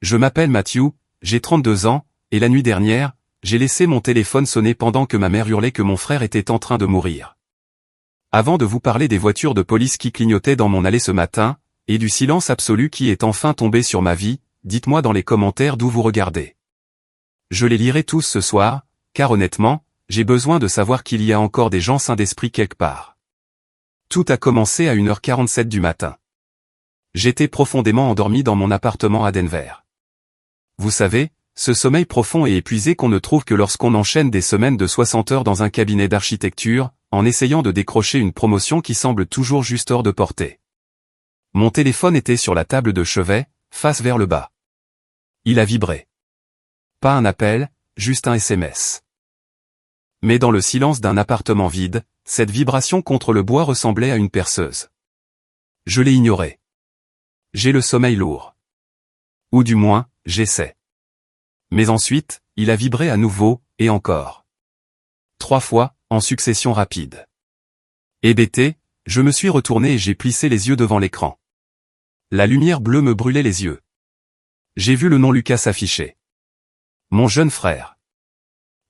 Je m'appelle Matthew, j'ai 32 ans, et la nuit dernière, j'ai laissé mon téléphone sonner pendant que ma mère hurlait que mon frère était en train de mourir. Avant de vous parler des voitures de police qui clignotaient dans mon allée ce matin, et du silence absolu qui est enfin tombé sur ma vie, dites-moi dans les commentaires d'où vous regardez. Je les lirai tous ce soir, car honnêtement, j'ai besoin de savoir qu'il y a encore des gens sains d'esprit quelque part. Tout a commencé à 1h47 du matin. J'étais profondément endormi dans mon appartement à Denver. Vous savez, ce sommeil profond et épuisé qu'on ne trouve que lorsqu'on enchaîne des semaines de 60 heures dans un cabinet d'architecture, en essayant de décrocher une promotion qui semble toujours juste hors de portée. Mon téléphone était sur la table de chevet, face vers le bas. Il a vibré. Pas un appel, juste un SMS. Mais dans le silence d'un appartement vide, cette vibration contre le bois ressemblait à une perceuse. Je l'ai ignorée. J'ai le sommeil lourd. Ou du moins, j'essaie. Mais ensuite, il a vibré à nouveau, et encore. 3 fois, en succession rapide. Hébété, je me suis retourné et j'ai plissé les yeux devant l'écran. La lumière bleue me brûlait les yeux. J'ai vu le nom Lucas s'afficher. Mon jeune frère.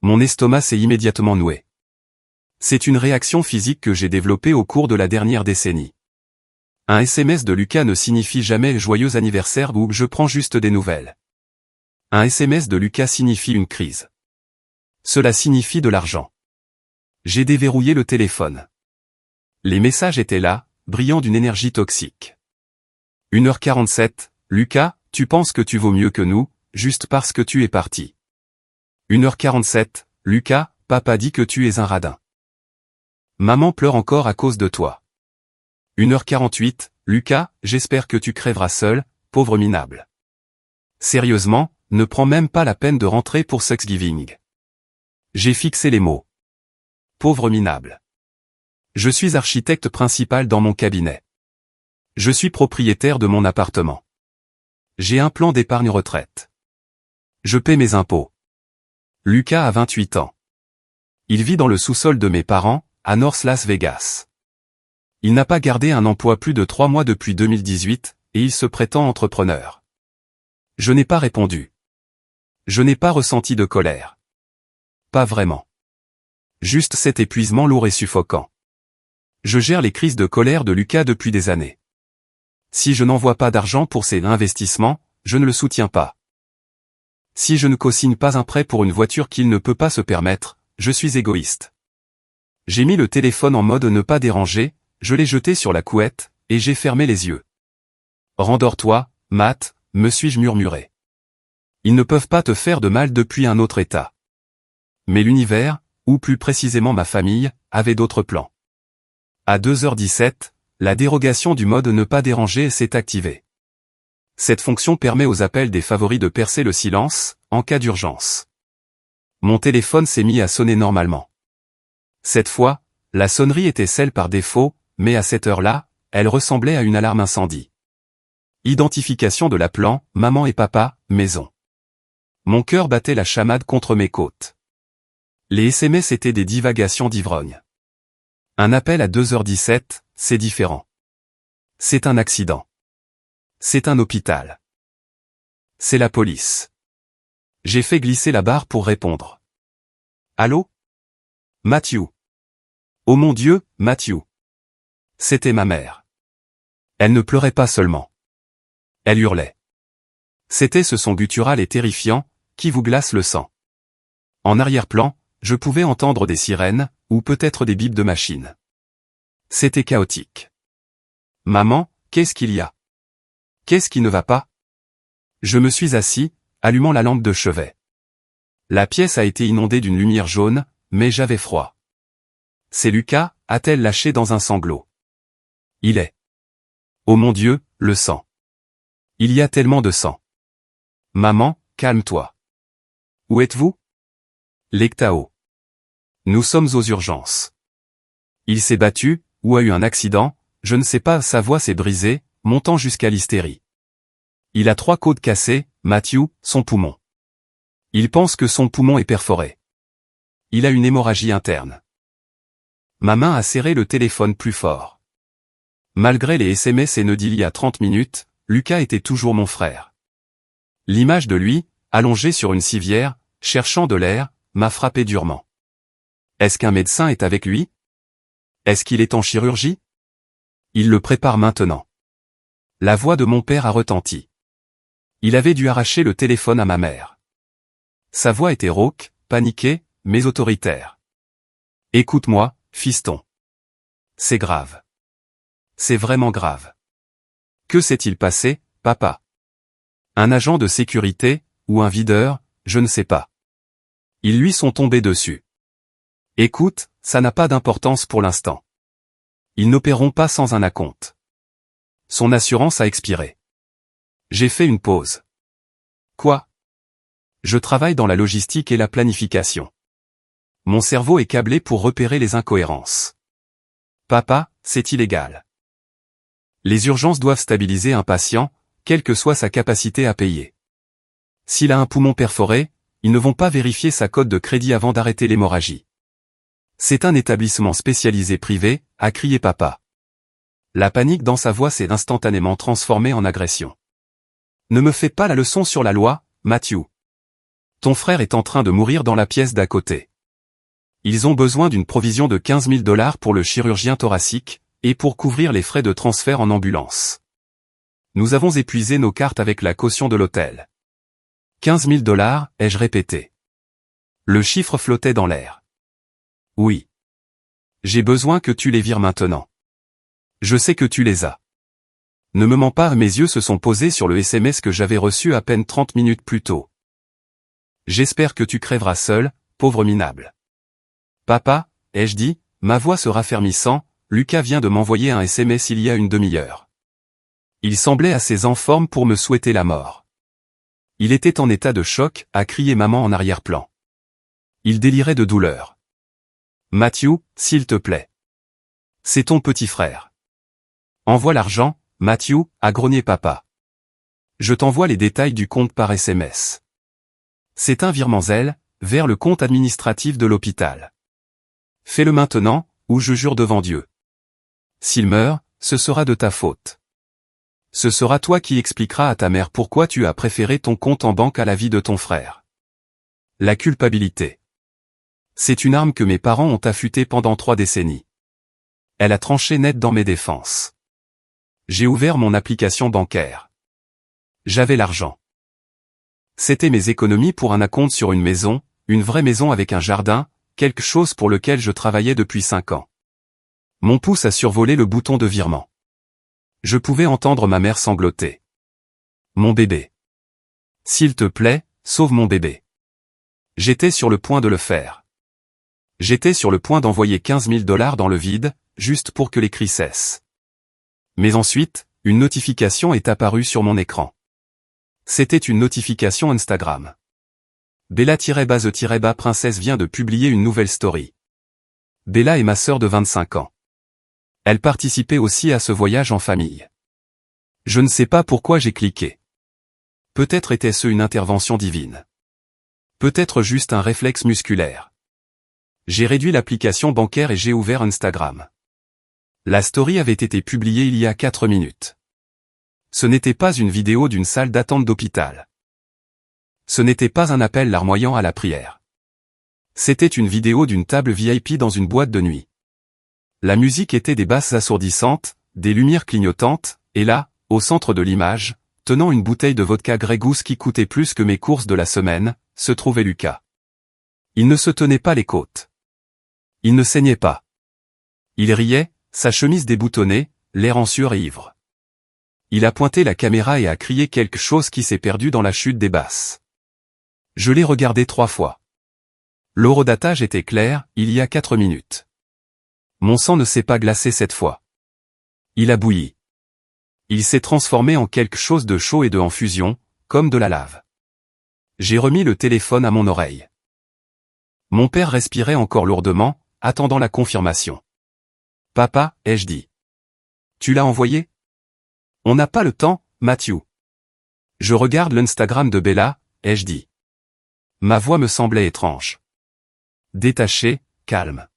Mon estomac s'est immédiatement noué. C'est une réaction physique que j'ai développée au cours de la dernière décennie. Un SMS de Lucas ne signifie jamais « joyeux anniversaire » ou « je prends juste des nouvelles ». Un SMS de Lucas signifie une crise. Cela signifie de l'argent. J'ai déverrouillé le téléphone. Les messages étaient là, brillants d'une énergie toxique. 1h47, Lucas, tu penses que tu vaux mieux que nous, juste parce que tu es parti. 1h47, Lucas, papa dit que tu es un radin. Maman pleure encore à cause de toi. 1h48, Lucas, j'espère que tu crèveras seul, pauvre minable. Sérieusement, ne prends même pas la peine de rentrer pour Thanksgiving. J'ai fixé les mots. Pauvre minable. Je suis architecte principal dans mon cabinet. Je suis propriétaire de mon appartement. J'ai un plan d'épargne retraite. Je paie mes impôts. Lucas a 28 ans. Il vit dans le sous-sol de mes parents, à North Las Vegas. Il n'a pas gardé un emploi plus de 3 mois depuis 2018, et il se prétend entrepreneur. Je n'ai pas répondu. Je n'ai pas ressenti de colère. Pas vraiment. Juste cet épuisement lourd et suffocant. Je gère les crises de colère de Lucas depuis des années. Si je n'envoie pas d'argent pour ses investissements, je ne le soutiens pas. Si je ne co-signe pas un prêt pour une voiture qu'il ne peut pas se permettre, je suis égoïste. J'ai mis le téléphone en mode ne pas déranger, je l'ai jeté sur la couette, et j'ai fermé les yeux. Rendors-toi, Matt, me suis-je murmuré. Ils ne peuvent pas te faire de mal depuis un autre état. Mais l'univers, ou plus précisément ma famille, avait d'autres plans. À 2h17, la dérogation du mode ne pas déranger s'est activée. Cette fonction permet aux appels des favoris de percer le silence, en cas d'urgence. Mon téléphone s'est mis à sonner normalement. Cette fois, la sonnerie était celle par défaut, mais à cette heure-là, elle ressemblait à une alarme incendie. Identification de l'appelant, maman et papa, maison. Mon cœur battait la chamade contre mes côtes. Les SMS étaient des divagations d'ivrogne. Un appel à 2h17, c'est différent. C'est un accident. C'est un hôpital. C'est la police. J'ai fait glisser la barre pour répondre. Allô? Matthew. Oh mon Dieu, Matthew. C'était ma mère. Elle ne pleurait pas seulement. Elle hurlait. C'était ce son guttural et terrifiant, qui vous glace le sang. En arrière-plan, je pouvais entendre des sirènes, ou peut-être des bips de machine. C'était chaotique. Maman, qu'est-ce qu'il y a? Qu'est-ce qui ne va pas? Je me suis assis, allumant la lampe de chevet. La pièce a été inondée d'une lumière jaune, mais j'avais froid. C'est Lucas, a-t-elle lâché dans un sanglot. Il est. Oh mon Dieu, le sang. Il y a tellement de sang. Maman, calme-toi. Où êtes-vous? L'Ectao. Nous sommes aux urgences. Il s'est battu, ou a eu un accident, je ne sais pas, sa voix s'est brisée, montant jusqu'à l'hystérie. Il a 3 côtes cassées, Matthew, son poumon. Il pense que son poumon est perforé. Il a une hémorragie interne. Ma main a serré le téléphone plus fort. Malgré les SMS et nœuds d'il y a 30 minutes, Lucas était toujours mon frère. L'image de lui, allongé sur une civière, cherchant de l'air, m'a frappé durement. Est-ce qu'un médecin est avec lui? Est-ce qu'il est en chirurgie? Il le prépare maintenant. La voix de mon père a retenti. Il avait dû arracher le téléphone à ma mère. Sa voix était rauque, paniquée, mais autoritaire. Écoute-moi, fiston. C'est grave. C'est vraiment grave. Que s'est-il passé, papa? Un agent de sécurité, ou un videur, je ne sais pas. Ils lui sont tombés dessus. Écoute, ça n'a pas d'importance pour l'instant. Ils n'opéreront pas sans un acompte. Son assurance a expiré. J'ai fait une pause. Quoi? Je travaille dans la logistique et la planification. Mon cerveau est câblé pour repérer les incohérences. Papa, c'est illégal. Les urgences doivent stabiliser un patient, quelle que soit sa capacité à payer. S'il a un poumon perforé, ils ne vont pas vérifier sa cote de crédit avant d'arrêter l'hémorragie. C'est un établissement spécialisé privé, a crié papa. La panique dans sa voix s'est instantanément transformée en agression. Ne me fais pas la leçon sur la loi, Matthew. Ton frère est en train de mourir dans la pièce d'à côté. Ils ont besoin d'une provision de 15 000 $ pour le chirurgien thoracique, et pour couvrir les frais de transfert en ambulance. Nous avons épuisé nos cartes avec la caution de l'hôtel. 15 000 $, ai-je répété. Le chiffre flottait dans l'air. Oui. J'ai besoin que tu les vires maintenant. Je sais que tu les as. Ne me mens pas, mes yeux se sont posés sur le SMS que j'avais reçu à peine 30 minutes plus tôt. J'espère que tu crèveras seul, pauvre minable. Papa, ai-je dit, ma voix se raffermissant, Lucas vient de m'envoyer un SMS il y a une demi-heure. Il semblait assez en forme pour me souhaiter la mort. Il était en état de choc, a crié maman en arrière-plan. Il délirait de douleur. Matthew, s'il te plaît. C'est ton petit frère. Envoie l'argent, Matthew, a grogné papa. Je t'envoie les détails du compte par SMS. C'est un virement Zelle, vers le compte administratif de l'hôpital. Fais-le maintenant, ou je jure devant Dieu. S'il meurt, ce sera de ta faute. Ce sera toi qui expliqueras à ta mère pourquoi tu as préféré ton compte en banque à la vie de ton frère. La culpabilité. C'est une arme que mes parents ont affûtée pendant 3 décennies. Elle a tranché net dans mes défenses. J'ai ouvert mon application bancaire. J'avais l'argent. C'était mes économies pour un acompte sur une maison, une vraie maison avec un jardin, quelque chose pour lequel je travaillais depuis 5 ans. Mon pouce a survolé le bouton de virement. Je pouvais entendre ma mère sangloter. Mon bébé. S'il te plaît, sauve mon bébé. J'étais sur le point de le faire. J'étais sur le point d'envoyer 15 000 $ dans le vide, juste pour que les cris cessent. Mais ensuite, une notification est apparue sur mon écran. C'était une notification Instagram. Bella-base-bas princesse vient de publier une nouvelle story. Bella est ma sœur de 25 ans. Elle participait aussi à ce voyage en famille. Je ne sais pas pourquoi j'ai cliqué. Peut-être était-ce une intervention divine. Peut-être juste un réflexe musculaire. J'ai réduit l'application bancaire et j'ai ouvert Instagram. La story avait été publiée il y a 4 minutes. Ce n'était pas une vidéo d'une salle d'attente d'hôpital. Ce n'était pas un appel larmoyant à la prière. C'était une vidéo d'une table VIP dans une boîte de nuit. La musique était des basses assourdissantes, des lumières clignotantes, et là, au centre de l'image, tenant une bouteille de vodka Grey Goose qui coûtait plus que mes courses de la semaine, se trouvait Lucas. Il ne se tenait pas les côtes. Il ne saignait pas. Il riait, sa chemise déboutonnée, l'air en sueur et ivre. Il a pointé la caméra et a crié quelque chose qui s'est perdu dans la chute des basses. Je l'ai regardé 3 fois. L'horodatage était clair, il y a 4 minutes. Mon sang ne s'est pas glacé cette fois. Il a bouilli. Il s'est transformé en quelque chose de chaud et de en fusion, comme de la lave. J'ai remis le téléphone à mon oreille. Mon père respirait encore lourdement, attendant la confirmation. Papa, ai-je dit. Tu l'as envoyé? On n'a pas le temps, Matthew. Je regarde l'Instagram de Bella, ai-je dit. Ma voix me semblait étrange. Détaché, calme.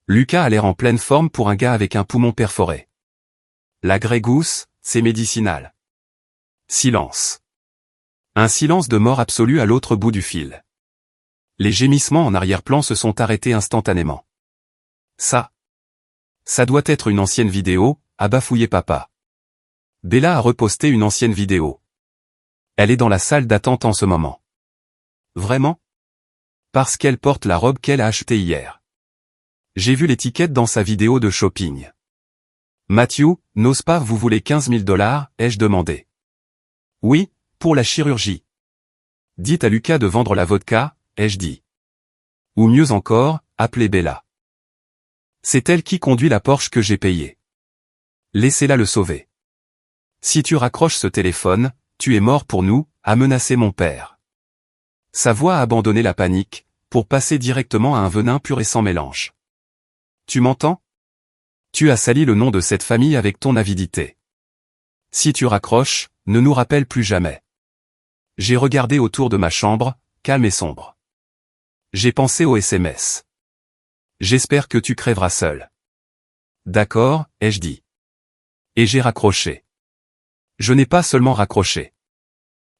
Lucas a l'air en pleine forme pour un gars avec un poumon perforé. La Grey Goose, c'est médicinal. Silence. Un silence de mort absolu à l'autre bout du fil. Les gémissements en arrière-plan se sont arrêtés instantanément. Ça doit être une ancienne vidéo, a bafouillé papa. Bella a reposté une ancienne vidéo. Elle est dans la salle d'attente en ce moment. Vraiment? Parce qu'elle porte la robe qu'elle a achetée hier. J'ai vu l'étiquette dans sa vidéo de shopping. Matthew, n'ose pas, vous voulez 15 000 $, ai-je demandé. Oui, pour la chirurgie. Dites à Lucas de vendre la vodka, ai-je dit. Ou mieux encore, appelez Bella. C'est elle qui conduit la Porsche que j'ai payée. Laissez-la le sauver. Si tu raccroches ce téléphone, tu es mort pour nous, a menacé mon père. Sa voix a abandonné la panique, pour passer directement à un venin pur et sans mélange. Tu m'entends? Tu as sali le nom de cette famille avec ton avidité. Si tu raccroches, ne nous rappelle plus jamais. J'ai regardé autour de ma chambre, calme et sombre. J'ai pensé au SMS. J'espère que tu crèveras seul. D'accord, ai-je dit. Et j'ai raccroché. Je n'ai pas seulement raccroché.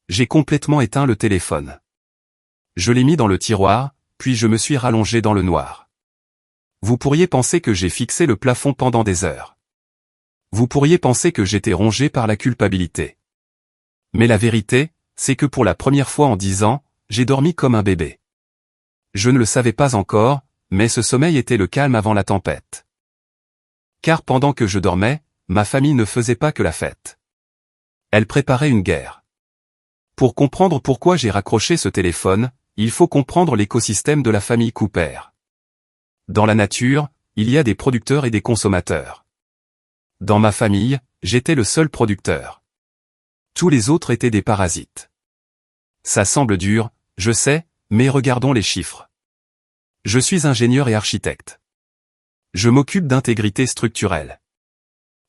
J'ai complètement éteint le téléphone. Je l'ai mis dans le tiroir, puis je me suis rallongé dans le noir. Vous pourriez penser que j'ai fixé le plafond pendant des heures. Vous pourriez penser que j'étais rongé par la culpabilité. Mais la vérité, c'est que pour la première fois en 10 ans, j'ai dormi comme un bébé. Je ne le savais pas encore, mais ce sommeil était le calme avant la tempête. Car pendant que je dormais, ma famille ne faisait pas que la fête. Elle préparait une guerre. Pour comprendre pourquoi j'ai raccroché ce téléphone, il faut comprendre l'écosystème de la famille Cooper. Dans la nature, il y a des producteurs et des consommateurs. Dans ma famille, j'étais le seul producteur. Tous les autres étaient des parasites. Ça semble dur, je sais, mais regardons les chiffres. Je suis ingénieur et architecte. Je m'occupe d'intégrité structurelle.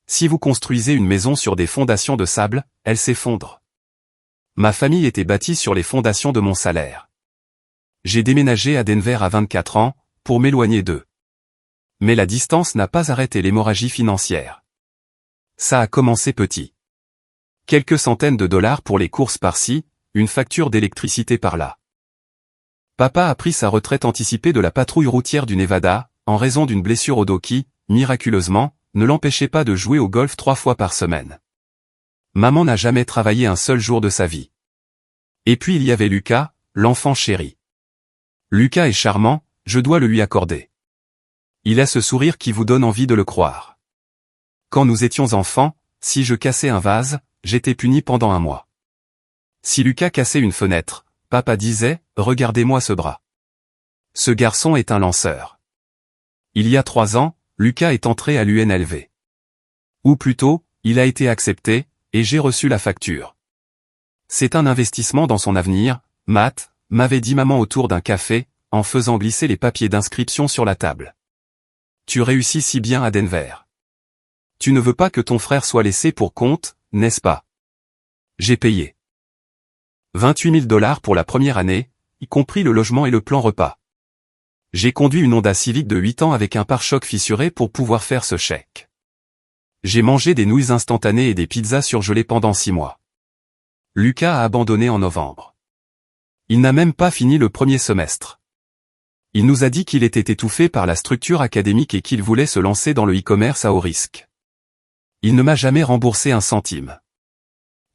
Si vous construisez une maison sur des fondations de sable, elle s'effondre. Ma famille était bâtie sur les fondations de mon salaire. J'ai déménagé à Denver à 24 ans, pour m'éloigner d'eux. Mais la distance n'a pas arrêté l'hémorragie financière. Ça a commencé petit. Quelques centaines de dollars pour les courses par-ci, une facture d'électricité par-là. Papa a pris sa retraite anticipée de la patrouille routière du Nevada, en raison d'une blessure au dos qui, miraculeusement, ne l'empêchait pas de jouer au golf 3 fois par semaine. Maman n'a jamais travaillé un seul jour de sa vie. Et puis il y avait Lucas, l'enfant chéri. Lucas est charmant, je dois le lui accorder. Il a ce sourire qui vous donne envie de le croire. Quand nous étions enfants, si je cassais un vase, j'étais puni pendant un mois. Si Lucas cassait une fenêtre, papa disait, regardez-moi ce bras. Ce garçon est un lanceur. Il y a 3 ans, Lucas est entré à l'UNLV. Ou plutôt, il a été accepté, et j'ai reçu la facture. C'est un investissement dans son avenir, Matt, m'avait dit maman autour d'un café, en faisant glisser les papiers d'inscription sur la table. Tu réussis si bien à Denver. Tu ne veux pas que ton frère soit laissé pour compte, n'est-ce pas? J'ai payé 28 000 $ pour la première année, y compris le logement et le plan repas. J'ai conduit une Honda Civic de 8 ans avec un pare-choc fissuré pour pouvoir faire ce chèque. J'ai mangé des nouilles instantanées et des pizzas surgelées pendant 6 mois. Lucas a abandonné en novembre. Il n'a même pas fini le premier semestre. Il nous a dit qu'il était étouffé par la structure académique et qu'il voulait se lancer dans le e-commerce à haut risque. Il ne m'a jamais remboursé un centime.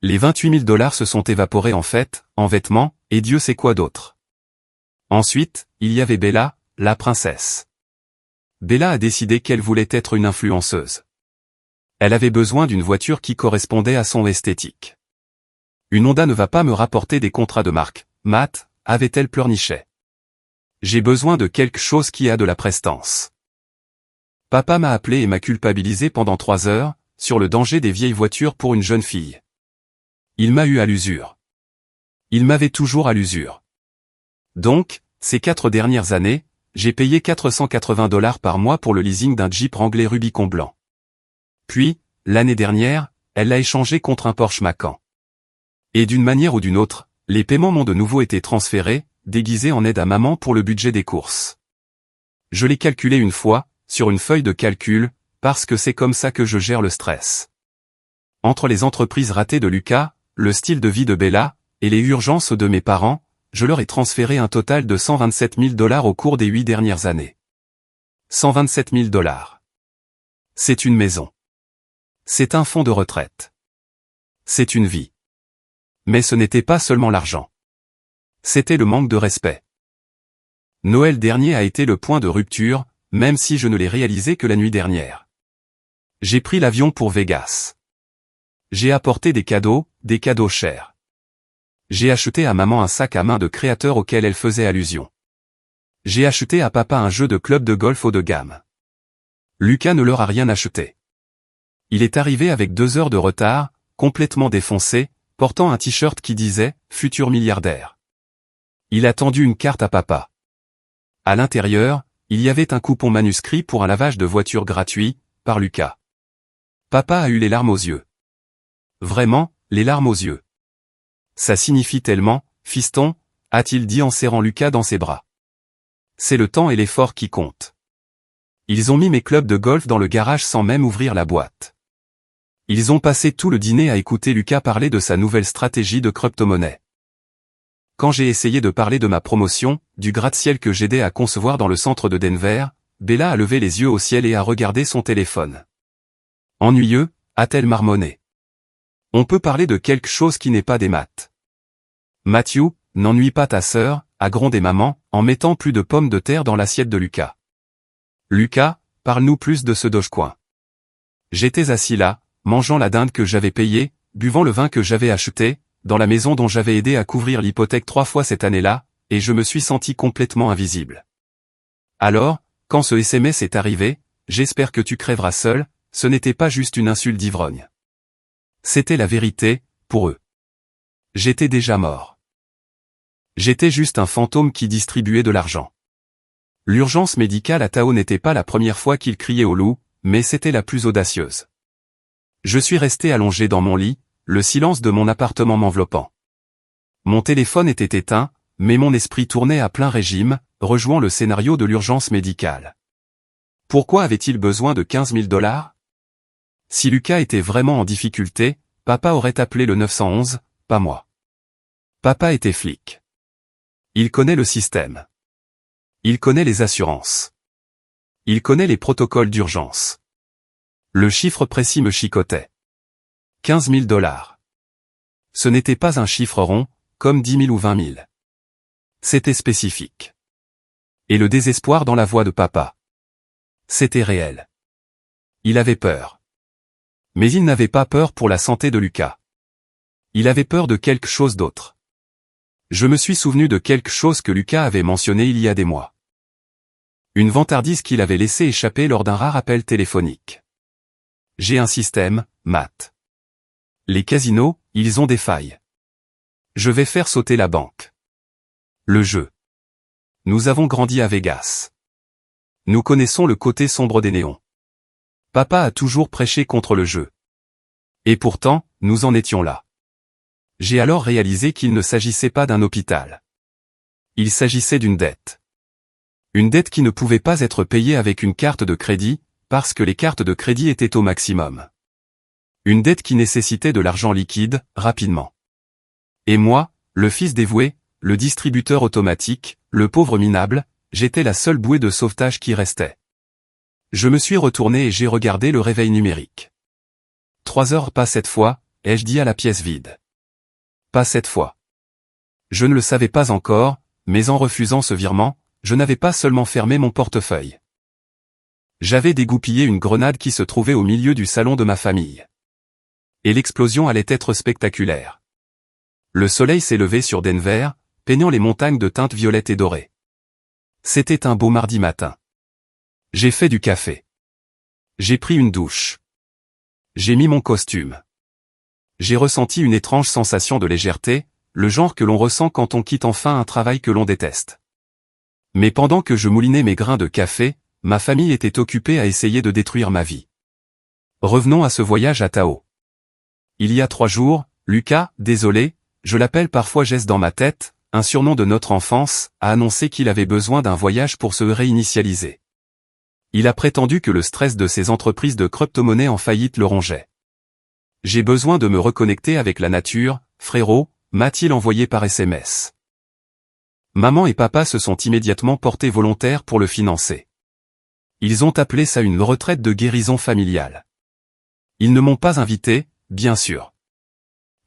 Les 28 000 $ se sont évaporés en fêtes, en vêtements, et Dieu sait quoi d'autre. Ensuite, il y avait Bella, la princesse. Bella a décidé qu'elle voulait être une influenceuse. Elle avait besoin d'une voiture qui correspondait à son esthétique. Une Honda ne va pas me rapporter des contrats de marque, Matt, avait-elle pleurniché. J'ai besoin de quelque chose qui a de la prestance. Papa m'a appelé et m'a culpabilisé pendant 3 heures, sur le danger des vieilles voitures pour une jeune fille. Il m'a eu à l'usure. Il m'avait toujours à l'usure. Donc, ces 4 dernières années, j'ai payé 480 $ par mois pour le leasing d'un Jeep Wrangler Rubicon blanc. Puis, l'année dernière, elle l'a échangé contre un Porsche Macan. Et d'une manière ou d'une autre, les paiements m'ont de nouveau été transférés, déguisés en aide à maman pour le budget des courses. Je l'ai calculé une fois, sur une feuille de calcul, parce que c'est comme ça que je gère le stress. Entre les entreprises ratées de Lucas, le style de vie de Bella, et les urgences de mes parents, je leur ai transféré un total de 127 000 $ au cours des 8 dernières années. 127 000 $. C'est une maison. C'est un fonds de retraite. C'est une vie. Mais ce n'était pas seulement l'argent. C'était le manque de respect. Noël dernier a été le point de rupture, même si je ne l'ai réalisé que la nuit dernière. J'ai pris l'avion pour Vegas. J'ai apporté des cadeaux chers. J'ai acheté à maman un sac à main de créateur auquel elle faisait allusion. J'ai acheté à papa un jeu de club de golf haut de gamme. Lucas ne leur a rien acheté. Il est arrivé avec 2 heures de retard, complètement défoncé, portant un t-shirt qui disait « Futur milliardaire ». Il a tendu une carte à papa. À l'intérieur, il y avait un coupon manuscrit pour un lavage de voiture gratuit, par Lucas. Papa a eu les larmes aux yeux. Vraiment, les larmes aux yeux. Ça signifie tellement, fiston, a-t-il dit en serrant Lucas dans ses bras. C'est le temps et l'effort qui comptent. Ils ont mis mes clubs de golf dans le garage sans même ouvrir la boîte. Ils ont passé tout le dîner à écouter Lucas parler de sa nouvelle stratégie de crypto-monnaie. Quand j'ai essayé de parler de ma promotion, du gratte-ciel que j'aidais à concevoir dans le centre de Denver, Bella a levé les yeux au ciel et a regardé son téléphone. Ennuyeux, a-t-elle marmonné. On peut parler de quelque chose qui n'est pas des maths. Matthew, n'ennuie pas ta sœur, a grondé maman, en mettant plus de pommes de terre dans l'assiette de Lucas. Lucas, parle-nous plus de ce Dogecoin. J'étais assis là, mangeant la dinde que j'avais payée, buvant le vin que j'avais acheté, dans la maison dont j'avais aidé à couvrir l'hypothèque 3 fois cette année-là, et je me suis senti complètement invisible. Alors, quand ce SMS est arrivé, j'espère que tu crèveras seul, ce n'était pas juste une insulte d'ivrogne. C'était la vérité, pour eux. J'étais déjà mort. J'étais juste un fantôme qui distribuait de l'argent. L'urgence médicale à Tao n'était pas la première fois qu'il criait au loup, mais c'était la plus audacieuse. Je suis resté allongé dans mon lit, le silence de mon appartement m'enveloppant. Mon téléphone était éteint, mais mon esprit tournait à plein régime, rejouant le scénario de l'urgence médicale. Pourquoi avait-il besoin de 15 000 $? Si Lucas était vraiment en difficulté, papa aurait appelé le 911, pas moi. Papa était flic. Il connaît le système. Il connaît les assurances. Il connaît les protocoles d'urgence. Le chiffre précis me chicotait. 15 000 $. Ce n'était pas un chiffre rond, comme 10 000 ou 20 000. C'était spécifique. Et le désespoir dans la voix de papa. C'était réel. Il avait peur. Mais il n'avait pas peur pour la santé de Lucas. Il avait peur de quelque chose d'autre. Je me suis souvenu de quelque chose que Lucas avait mentionné il y a des mois. Une vantardise qu'il avait laissé échapper lors d'un rare appel téléphonique. J'ai un système, Matt. Les casinos, ils ont des failles. Je vais faire sauter la banque. Le jeu. Nous avons grandi à Vegas. Nous connaissons le côté sombre des néons. Papa a toujours prêché contre le jeu. Et pourtant, nous en étions là. J'ai alors réalisé qu'il ne s'agissait pas d'un hôpital. Il s'agissait d'une dette. Une dette qui ne pouvait pas être payée avec une carte de crédit, parce que les cartes de crédit étaient au maximum. Une dette qui nécessitait de l'argent liquide, rapidement. Et moi, le fils dévoué, le distributeur automatique, le pauvre minable, j'étais la seule bouée de sauvetage qui restait. Je me suis retourné et j'ai regardé le réveil numérique. 3 heures pas cette fois, ai-je dit à la pièce vide. Pas cette fois. Je ne le savais pas encore, mais en refusant ce virement, je n'avais pas seulement fermé mon portefeuille. J'avais dégoupillé une grenade qui se trouvait au milieu du salon de ma famille. Et l'explosion allait être spectaculaire. Le soleil s'est levé sur Denver, peignant les montagnes de teintes violettes et dorées. C'était un beau mardi matin. J'ai fait du café. J'ai pris une douche. J'ai mis mon costume. J'ai ressenti une étrange sensation de légèreté, le genre que l'on ressent quand on quitte enfin un travail que l'on déteste. Mais pendant que je moulinais mes grains de café, ma famille était occupée à essayer de détruire ma vie. Revenons à ce voyage à Tao. Il y a 3 jours, Lucas, désolé, je l'appelle parfois Jess dans ma tête, un surnom de notre enfance, a annoncé qu'il avait besoin d'un voyage pour se réinitialiser. Il a prétendu que le stress de ses entreprises de crypto-monnaie en faillite le rongeait. J'ai besoin de me reconnecter avec la nature, frérot, m'a-t-il envoyé par SMS. Maman et papa se sont immédiatement portés volontaires pour le financer. Ils ont appelé ça une retraite de guérison familiale. Ils ne m'ont pas invité, bien sûr.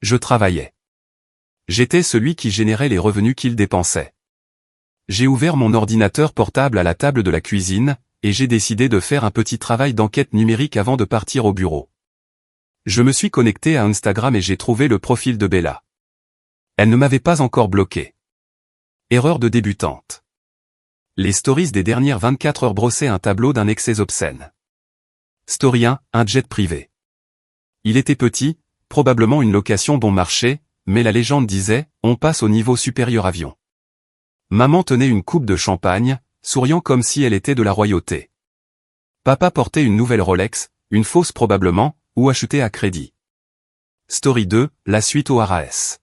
Je travaillais. J'étais celui qui générait les revenus qu'ils dépensaient. J'ai ouvert mon ordinateur portable à la table de la cuisine, et j'ai décidé de faire un petit travail d'enquête numérique avant de partir au bureau. Je me suis connecté à Instagram et j'ai trouvé le profil de Bella. Elle ne m'avait pas encore bloqué. Erreur de débutante. Les stories des dernières 24 heures brossaient un tableau d'un excès obscène. Story 1, un jet privé. Il était petit, probablement une location bon marché, mais la légende disait, on passe au niveau supérieur avion. Maman tenait une coupe de champagne, souriant comme si elle était de la royauté. Papa portait une nouvelle Rolex, une fausse probablement, ou achetée à crédit. Story 2, la suite au RAS.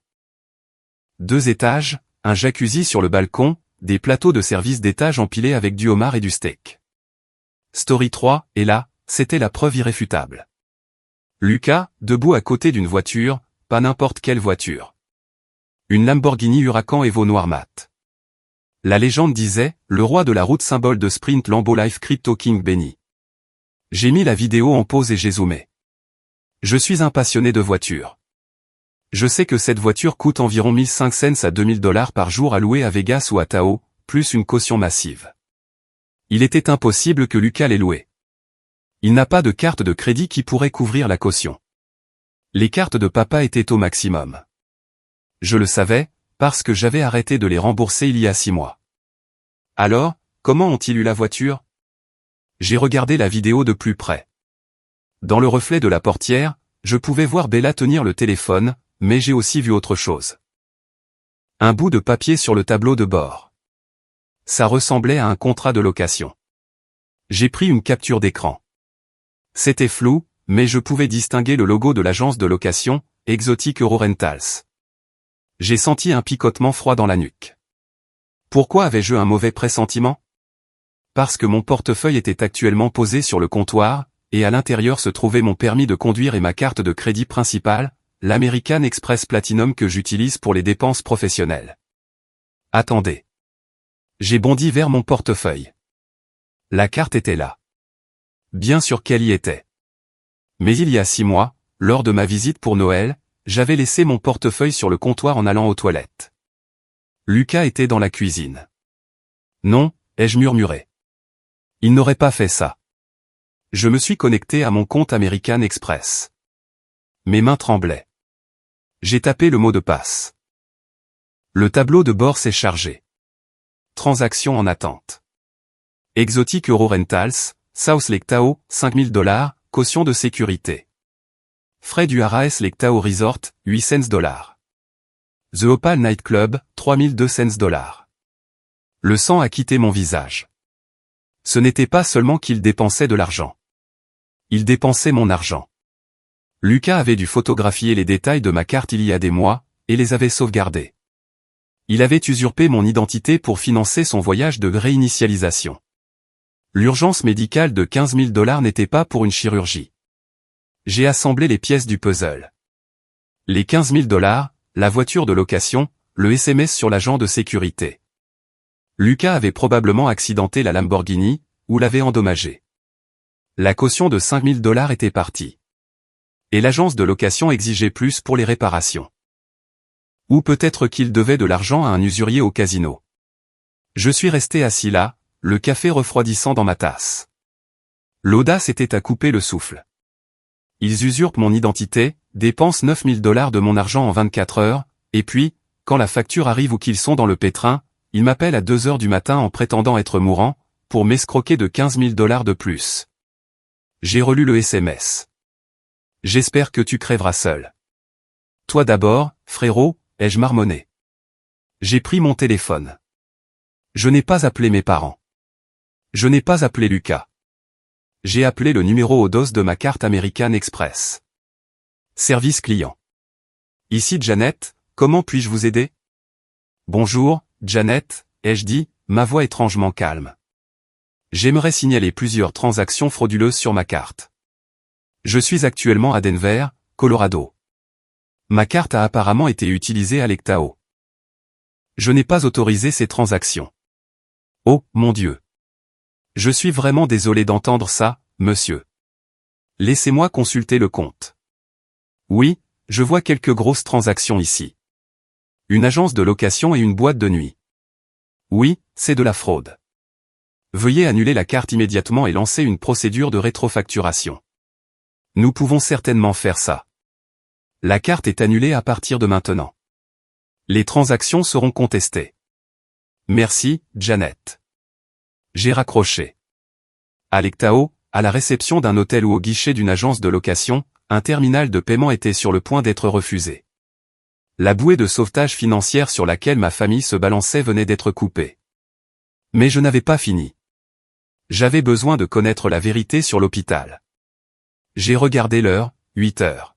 2 étages, un jacuzzi sur le balcon, des plateaux de service d'étage empilés avec du homard et du steak. Story 3, et là, c'était la preuve irréfutable. Lucas, debout à côté d'une voiture, pas n'importe quelle voiture. Une Lamborghini Huracan Evo noir mat. La légende disait, le roi de la route symbole de sprint Lambo Life Crypto King Benny. J'ai mis la vidéo en pause et j'ai zoomé. Je suis un passionné de voitures. Je sais que cette voiture coûte environ 1500 à 2000 $ par jour à louer à Vegas ou à Tahoe, plus une caution massive. Il était impossible que Lucas l'ait louée. Il n'a pas de carte de crédit qui pourrait couvrir la caution. Les cartes de papa étaient au maximum. Je le savais, parce que j'avais arrêté de les rembourser il y a 6 mois. Alors, comment ont-ils eu la voiture? J'ai regardé la vidéo de plus près. Dans le reflet de la portière, je pouvais voir Bella tenir le téléphone, mais j'ai aussi vu autre chose. Un bout de papier sur le tableau de bord. Ça ressemblait à un contrat de location. J'ai pris une capture d'écran. C'était flou, mais je pouvais distinguer le logo de l'agence de location, Exotic Euro Rentals. J'ai senti un picotement froid dans la nuque. Pourquoi avais-je un mauvais pressentiment? Parce que mon portefeuille était actuellement posé sur le comptoir, et à l'intérieur se trouvait mon permis de conduire et ma carte de crédit principale, l'American Express Platinum que j'utilise pour les dépenses professionnelles. Attendez. J'ai bondi vers mon portefeuille. La carte était là. Bien sûr qu'elle y était. Mais il y a 6 mois, lors de ma visite pour Noël, j'avais laissé mon portefeuille sur le comptoir en allant aux toilettes. Lucas était dans la cuisine. Non, ai-je murmuré. Il n'aurait pas fait ça. Je me suis connecté à mon compte American Express. Mes mains tremblaient. J'ai tapé le mot de passe. Le tableau de bord s'est chargé. Transaction en attente. Exotic Euro Rentals, South Lake Tahoe, 5000 $, caution de sécurité. Frais du RAS Lake Tahoe Resort, 800 $. The Opal Night Club, 3200 $. Le sang a quitté mon visage. Ce n'était pas seulement qu'il dépensait de l'argent. Il dépensait mon argent. Lucas avait dû photographier les détails de ma carte il y a des mois, et les avait sauvegardés. Il avait usurpé mon identité pour financer son voyage de réinitialisation. L'urgence médicale de 15 000 $ n'était pas pour une chirurgie. J'ai assemblé les pièces du puzzle. Les 15 000 $, la voiture de location, le SMS sur l'agent de sécurité. Lucas avait probablement accidenté la Lamborghini, ou l'avait endommagée. La caution de 5 000 $ était partie. Et l'agence de location exigeait plus pour les réparations. Ou peut-être qu'il devait de l'argent à un usurier au casino. Je suis resté assis là, le café refroidissant dans ma tasse. L'audace était à couper le souffle. Ils usurpent mon identité, dépensent 9 000 $ de mon argent en 24 heures, et puis, quand la facture arrive ou qu'ils sont dans le pétrin, ils m'appellent à 2 heures du matin en prétendant être mourant, pour m'escroquer de 15 000 $ de plus. J'ai relu le SMS. J'espère que tu crèveras seul. Toi d'abord, frérot, ai-je marmonné. J'ai pris mon téléphone. Je n'ai pas appelé mes parents. Je n'ai pas appelé Lucas. J'ai appelé le numéro au dos de ma carte American Express. Service client. Ici Janet, comment puis-je vous aider? Bonjour, Janet, ai-je dit, ma voix étrangement calme. J'aimerais signaler plusieurs transactions frauduleuses sur ma carte. Je suis actuellement à Denver, Colorado. Ma carte a apparemment été utilisée à l'Ectao. Je n'ai pas autorisé ces transactions. Oh, mon Dieu. Je suis vraiment désolé d'entendre ça, monsieur. Laissez-moi consulter le compte. Oui, je vois quelques grosses transactions ici. Une agence de location et une boîte de nuit. Oui, c'est de la fraude. Veuillez annuler la carte immédiatement et lancer une procédure de rétrofacturation. Nous pouvons certainement faire ça. La carte est annulée à partir de maintenant. Les transactions seront contestées. Merci, Janet. J'ai raccroché. À l'Ectao, à la réception d'un hôtel ou au guichet d'une agence de location, un terminal de paiement était sur le point d'être refusé. La bouée de sauvetage financière sur laquelle ma famille se balançait venait d'être coupée. Mais je n'avais pas fini. J'avais besoin de connaître la vérité sur l'hôpital. J'ai regardé l'heure, 8 heures.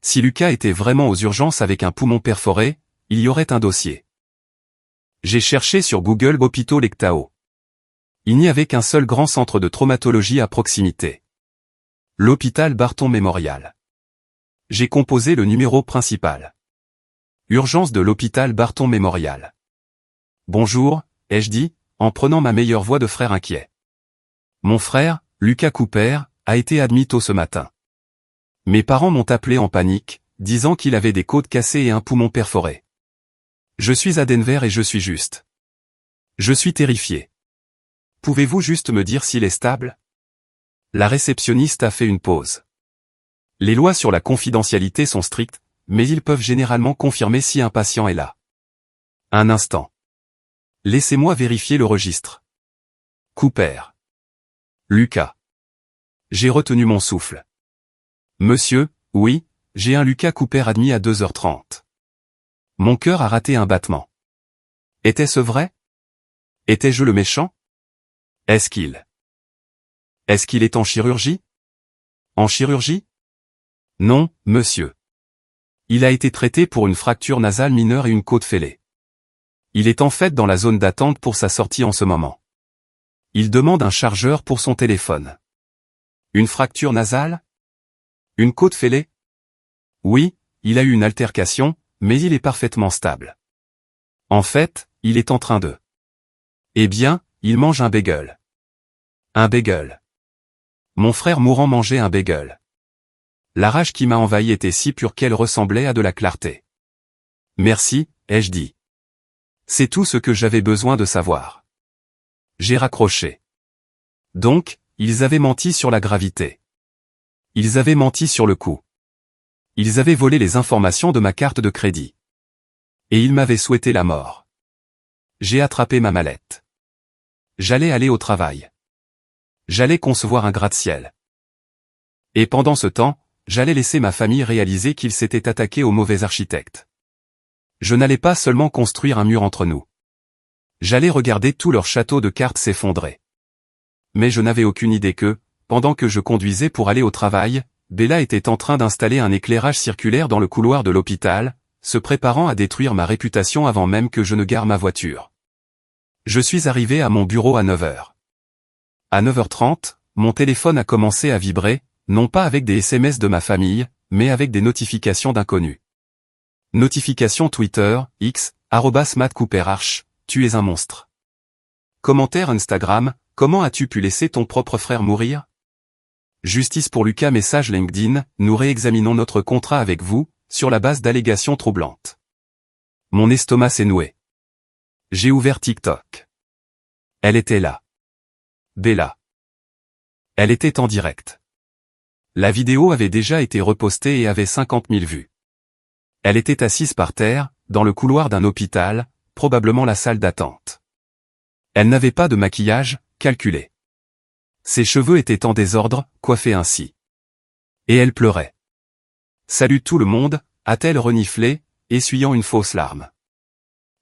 Si Lucas était vraiment aux urgences avec un poumon perforé, il y aurait un dossier. J'ai cherché sur Google hôpitaux l'Ectao. Il n'y avait qu'un seul grand centre de traumatologie à proximité. L'hôpital Barton Mémorial. J'ai composé le numéro principal. Urgence de l'hôpital Barton Mémorial. Bonjour, ai-je dit, en prenant ma meilleure voix de frère inquiet. Mon frère, Lucas Cooper, a été admis tôt ce matin. Mes parents m'ont appelé en panique, disant qu'il avait des côtes cassées et un poumon perforé. Je suis à Denver et je suis juste. Je suis terrifié. Pouvez-vous juste me dire s'il est stable? La réceptionniste a fait une pause. Les lois sur la confidentialité sont strictes, mais ils peuvent généralement confirmer si un patient est là. Un instant. Laissez-moi vérifier le registre. Cooper. Lucas. J'ai retenu mon souffle. Monsieur, oui, j'ai un Lucas Cooper admis à 2h30. Mon cœur a raté un battement. Était-ce vrai? Étais-je le méchant? Est-ce qu'il est en chirurgie? En chirurgie? Non, monsieur. Il a été traité pour une fracture nasale mineure et une côte fêlée. Il est en fait dans la zone d'attente pour sa sortie en ce moment. Il demande un chargeur pour son téléphone. Une fracture nasale? Une côte fêlée? Oui, il a eu une altercation, mais il est parfaitement stable. En fait, il est en train de... Eh bien, il mange un bagel. Un bagel. Mon frère mourant mangeait un bagel. La rage qui m'a envahi était si pure qu'elle ressemblait à de la clarté. Merci, ai-je dit. C'est tout ce que j'avais besoin de savoir. J'ai raccroché. Donc, ils avaient menti sur la gravité. Ils avaient menti sur le coût. Ils avaient volé les informations de ma carte de crédit. Et ils m'avaient souhaité la mort. J'ai attrapé ma mallette. J'allais aller au travail. J'allais concevoir un gratte-ciel. Et pendant ce temps, j'allais laisser ma famille réaliser qu'ils s'étaient attaqués au mauvais architecte. Je n'allais pas seulement construire un mur entre nous. J'allais regarder tout leur château de cartes s'effondrer. Mais je n'avais aucune idée que, pendant que je conduisais pour aller au travail, Bella était en train d'installer un éclairage circulaire dans le couloir de l'hôpital, se préparant à détruire ma réputation avant même que je ne gare ma voiture. Je suis arrivé à mon bureau à 9h. À 9h30, mon téléphone a commencé à vibrer, non pas avec des SMS de ma famille, mais avec des notifications d'inconnus. Notification Twitter, X, @MattCooperH, tu es un monstre. Commentaire Instagram, comment as-tu pu laisser ton propre frère mourir? Justice pour Lucas. Message LinkedIn, nous réexaminons notre contrat avec vous, sur la base d'allégations troublantes. Mon estomac s'est noué. J'ai ouvert TikTok. Elle était là. Bella. Elle était en direct. La vidéo avait déjà été repostée et avait 50 000 vues. Elle était assise par terre, dans le couloir d'un hôpital, probablement la salle d'attente. Elle n'avait pas de maquillage, calculé. Ses cheveux étaient en désordre, coiffés ainsi. Et elle pleurait. Salut tout le monde, a-t-elle reniflé, essuyant une fausse larme.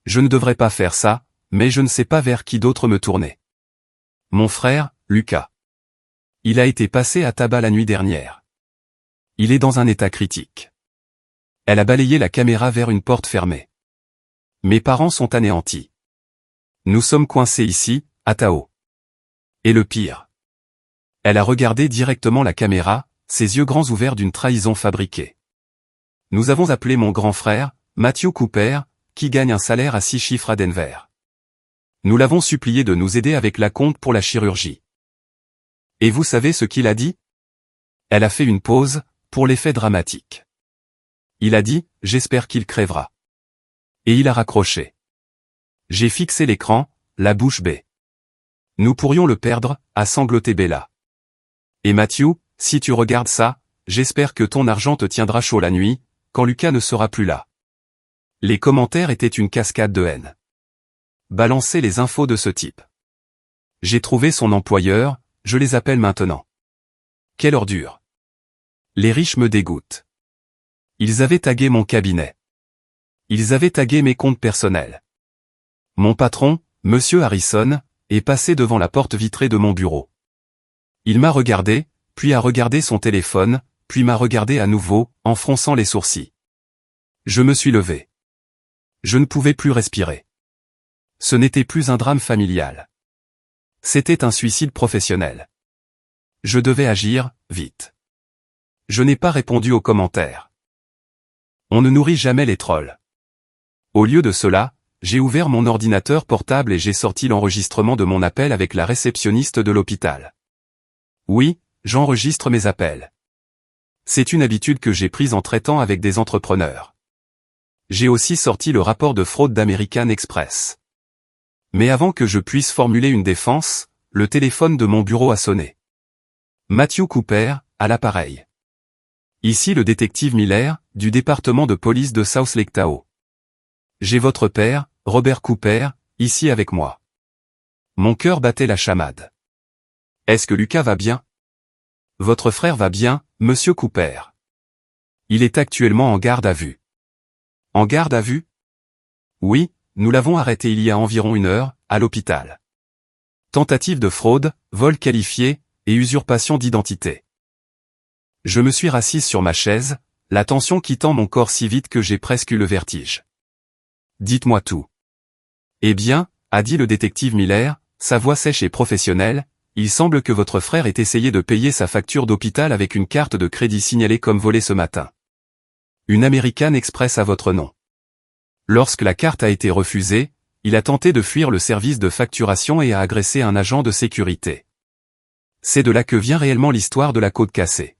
Je ne devrais pas faire ça, mais je ne sais pas vers qui d'autre me tourner. Mon frère, Lucas. Il a été passé à tabac la nuit dernière. Il est dans un état critique. Elle a balayé la caméra vers une porte fermée. Mes parents sont anéantis. Nous sommes coincés ici, à Tao. Et le pire. Elle a regardé directement la caméra, ses yeux grands ouverts d'une trahison fabriquée. Nous avons appelé mon grand frère, Matthew Cooper, qui gagne un salaire à 6 chiffres à Denver. Nous l'avons supplié de nous aider avec l'acompte pour la chirurgie. Et vous savez ce qu'il a dit? Elle a fait une pause, pour l'effet dramatique. Il a dit, j'espère qu'il crèvera. Et il a raccroché. J'ai fixé l'écran, la bouche bée. Nous pourrions le perdre, a sangloté Bella. Et Matthew, si tu regardes ça, j'espère que ton argent te tiendra chaud la nuit, quand Lucas ne sera plus là. Les commentaires étaient une cascade de haine. Balancez les infos de ce type. J'ai trouvé son employeur, je les appelle maintenant. Quelle ordure. Les riches me dégoûtent. Ils avaient tagué mon cabinet. Ils avaient tagué mes comptes personnels. Mon patron, Monsieur Harrison, est passé devant la porte vitrée de mon bureau. Il m'a regardé, puis a regardé son téléphone, puis m'a regardé à nouveau, en fronçant les sourcils. Je me suis levé. Je ne pouvais plus respirer. Ce n'était plus un drame familial. C'était un suicide professionnel. Je devais agir, vite. Je n'ai pas répondu aux commentaires. On ne nourrit jamais les trolls. Au lieu de cela, j'ai ouvert mon ordinateur portable et j'ai sorti l'enregistrement de mon appel avec la réceptionniste de l'hôpital. Oui, j'enregistre mes appels. C'est une habitude que j'ai prise en traitant avec des entrepreneurs. J'ai aussi sorti le rapport de fraude d'American Express. Mais avant que je puisse formuler une défense, le téléphone de mon bureau a sonné. Matthew Cooper, à l'appareil. Ici le détective Miller, du département de police de South Lake Tahoe. J'ai votre père, Robert Cooper, ici avec moi. Mon cœur battait la chamade. Est-ce que Lucas va bien? Votre frère va bien, monsieur Cooper. Il est actuellement en garde à vue. En garde à vue? Oui, nous l'avons arrêté il y a environ 1 heure, à l'hôpital. Tentative de fraude, vol qualifié, et usurpation d'identité. Je me suis rassise sur ma chaise, la tension quittant mon corps si vite que j'ai presque eu le vertige. Dites-moi tout. Eh bien, a dit le détective Miller, sa voix sèche et professionnelle, il semble que votre frère ait essayé de payer sa facture d'hôpital avec une carte de crédit signalée comme volée ce matin. Une American Express à votre nom. Lorsque la carte a été refusée, il a tenté de fuir le service de facturation et a agressé un agent de sécurité. C'est de là que vient réellement l'histoire de la côte cassée.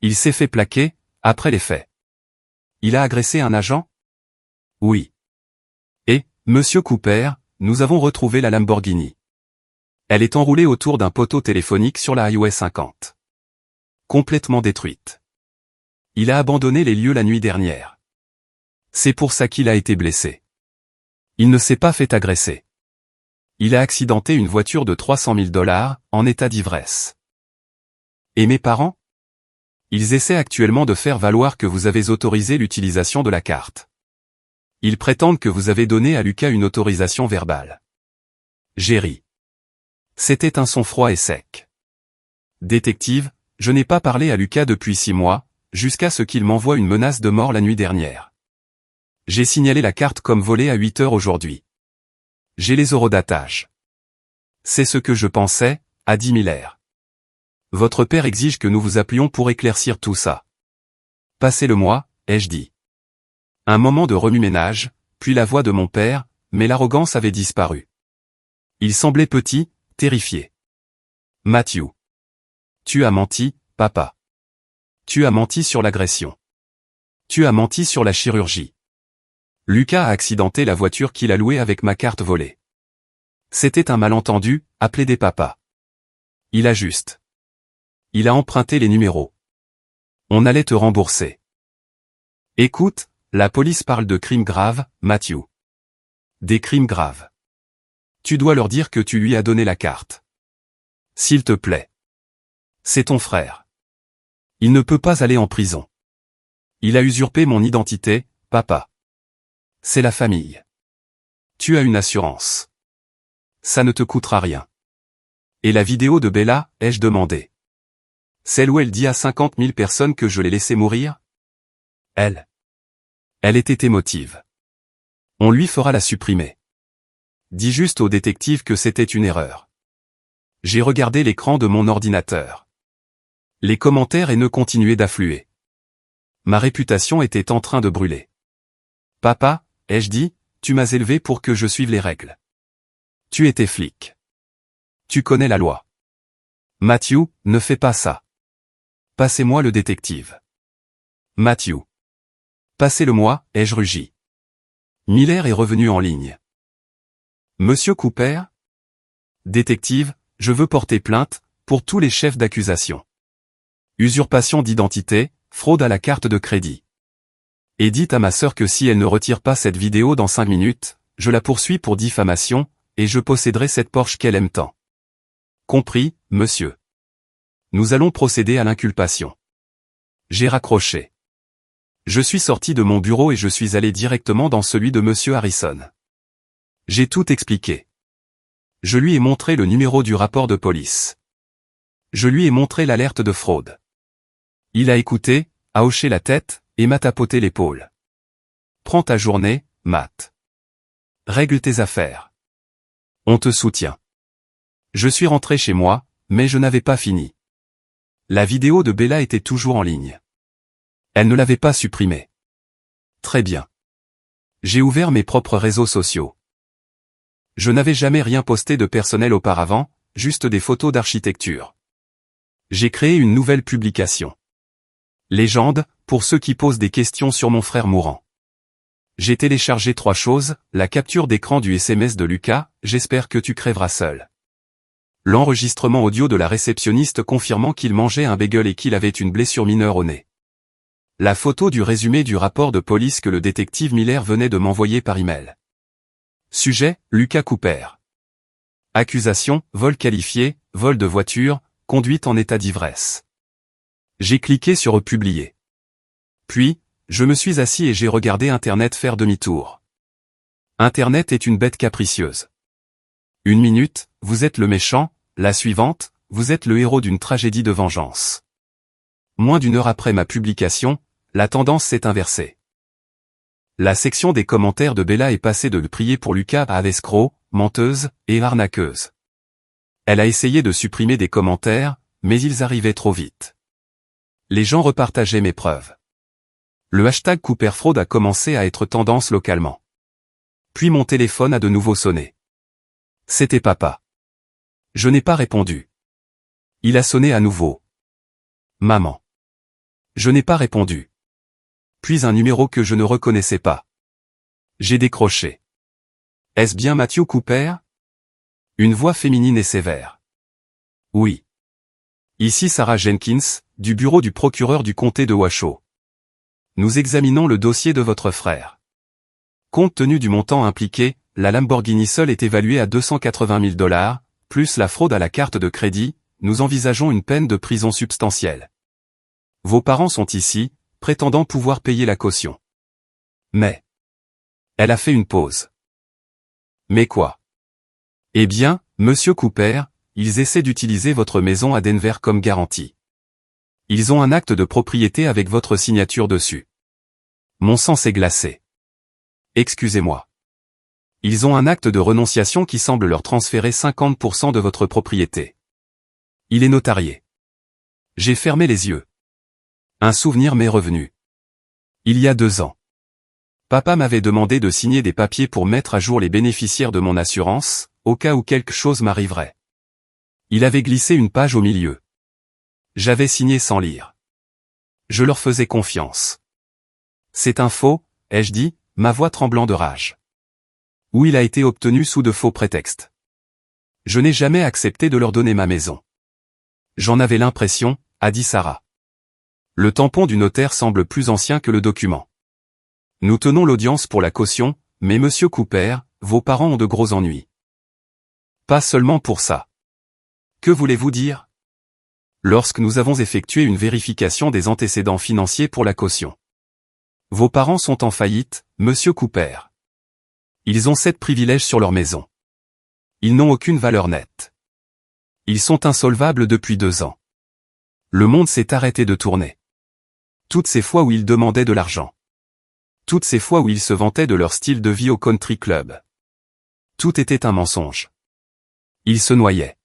Il s'est fait plaquer, après les faits. Il a agressé un agent? Oui. Et, monsieur Cooper, nous avons retrouvé la Lamborghini. Elle est enroulée autour d'un poteau téléphonique sur la Highway 50. Complètement détruite. Il a abandonné les lieux la nuit dernière. C'est pour ça qu'il a été blessé. Il ne s'est pas fait agresser. Il a accidenté une voiture de 300 000 $, en état d'ivresse. Et mes parents? Ils essaient actuellement de faire valoir que vous avez autorisé l'utilisation de la carte. Ils prétendent que vous avez donné à Lucas une autorisation verbale. J'ai ri. C'était un son froid et sec. Détective, je n'ai pas parlé à Lucas depuis 6 mois, jusqu'à ce qu'il m'envoie une menace de mort la nuit dernière. J'ai signalé la carte comme volée à 8 heures aujourd'hui. J'ai les horodatage. C'est ce que je pensais, a dit Miller. Votre père exige que nous vous appelions pour éclaircir tout ça. Passez-le-moi, ai-je dit. Un moment de remue-ménage, puis la voix de mon père, mais l'arrogance avait disparu. Il semblait petit, terrifié. Matthew. Tu as menti, papa. Tu as menti sur l'agression. Tu as menti sur la chirurgie. Lucas a accidenté la voiture qu'il a louée avec ma carte volée. C'était un malentendu, a plaidé papa. Il a juste. Il a emprunté les numéros. On allait te rembourser. Écoute, la police parle de crimes graves, Matthew. Des crimes graves. Tu dois leur dire que tu lui as donné la carte. S'il te plaît. C'est ton frère. Il ne peut pas aller en prison. Il a usurpé mon identité, papa. C'est la famille. Tu as une assurance. Ça ne te coûtera rien. Et la vidéo de Bella, ai-je demandé. Celle où elle dit à 50 000 personnes que je l'ai laissée mourir? Elle était émotive. On lui fera la supprimer. Dis juste au détective que c'était une erreur. J'ai regardé l'écran de mon ordinateur. Les commentaires haineux continuaient d'affluer. Ma réputation était en train de brûler. Papa, ai-je dit, tu m'as élevé pour que je suive les règles. Tu étais flic. Tu connais la loi. Matthew, ne fais pas ça. Passez-moi le détective. Matthew. Passez-le-moi, ai-je rugi. Miller est revenu en ligne. Monsieur Cooper? Détective, je veux porter plainte, pour tous les chefs d'accusation. Usurpation d'identité, fraude à la carte de crédit. Et dites à ma sœur que si elle ne retire pas cette vidéo dans 5 minutes, je la poursuis pour diffamation, et je posséderai cette Porsche qu'elle aime tant. Compris, monsieur. Nous allons procéder à l'inculpation. J'ai raccroché. Je suis sorti de mon bureau et je suis allé directement dans celui de monsieur Harrison. J'ai tout expliqué. Je lui ai montré le numéro du rapport de police. Je lui ai montré l'alerte de fraude. Il a écouté, a hoché la tête, et m'a tapoté l'épaule. Prends ta journée, Matt. Règle tes affaires. On te soutient. Je suis rentré chez moi, mais je n'avais pas fini. La vidéo de Bella était toujours en ligne. Elle ne l'avait pas supprimée. Très bien. J'ai ouvert mes propres réseaux sociaux. Je n'avais jamais rien posté de personnel auparavant, juste des photos d'architecture. J'ai créé une nouvelle publication. Légende, pour ceux qui posent des questions sur mon frère mourant. J'ai téléchargé 3 choses, la capture d'écran du SMS de Lucas, j'espère que tu crèveras seul. L'enregistrement audio de la réceptionniste confirmant qu'il mangeait un bagel et qu'il avait une blessure mineure au nez. La photo du résumé du rapport de police que le détective Miller venait de m'envoyer par email. Sujet, Lucas Cooper. Accusation, vol qualifié, vol de voiture, conduite en état d'ivresse. J'ai cliqué sur Publier. Puis, je me suis assis et j'ai regardé Internet faire demi-tour. Internet est une bête capricieuse. 1 minute, vous êtes le méchant, la suivante, vous êtes le héros d'une tragédie de vengeance. Moins d'1 heure après ma publication, la tendance s'est inversée. La section des commentaires de Bella est passée de prier pour Lucas à escroc, menteuse et arnaqueuse. Elle a essayé de supprimer des commentaires, mais ils arrivaient trop vite. Les gens repartageaient mes preuves. Le hashtag CooperFraude a commencé à être tendance localement. Puis mon téléphone a de nouveau sonné. C'était papa. Je n'ai pas répondu. Il a sonné à nouveau. Maman. Je n'ai pas répondu. Puis un numéro que je ne reconnaissais pas. J'ai décroché. Est-ce bien Matthew Cooper? Une voix féminine et sévère. Oui. Ici Sarah Jenkins, du bureau du procureur du comté de Washoe. Nous examinons le dossier de votre frère. Compte tenu du montant impliqué, la Lamborghini seule est évaluée à $280 000, plus la fraude à la carte de crédit, nous envisageons une peine de prison substantielle. Vos parents sont ici, prétendant pouvoir payer la caution. Mais... Elle a fait une pause. Mais quoi? Eh bien, monsieur Cooper, ils essaient d'utiliser votre maison à Denver comme garantie. Ils ont un acte de propriété avec votre signature dessus. Mon sang s'est glacé. Excusez-moi. Ils ont un acte de renonciation qui semble leur transférer 50% de votre propriété. Il est notarié. J'ai fermé les yeux. Un souvenir m'est revenu. Il y a 2 ans. Papa m'avait demandé de signer des papiers pour mettre à jour les bénéficiaires de mon assurance, au cas où quelque chose m'arriverait. Il avait glissé une page au milieu. J'avais signé sans lire. Je leur faisais confiance. C'est un faux, ai-je dit, ma voix tremblant de rage. Ou il a été obtenu sous de faux prétextes. Je n'ai jamais accepté de leur donner ma maison. J'en avais l'impression, a dit Sarah. Le tampon du notaire semble plus ancien que le document. Nous tenons l'audience pour la caution, mais monsieur Cooper, vos parents ont de gros ennuis. Pas seulement pour ça. Que voulez-vous dire? Lorsque nous avons effectué une vérification des antécédents financiers pour la caution. Vos parents sont en faillite, monsieur Cooper. Ils ont 7 privilèges sur leur maison. Ils n'ont aucune valeur nette. Ils sont insolvables depuis 2 ans. Le monde s'est arrêté de tourner. Toutes ces fois où ils demandaient de l'argent. Toutes ces fois où ils se vantaient de leur style de vie au country club. Tout était un mensonge. Ils se noyaient.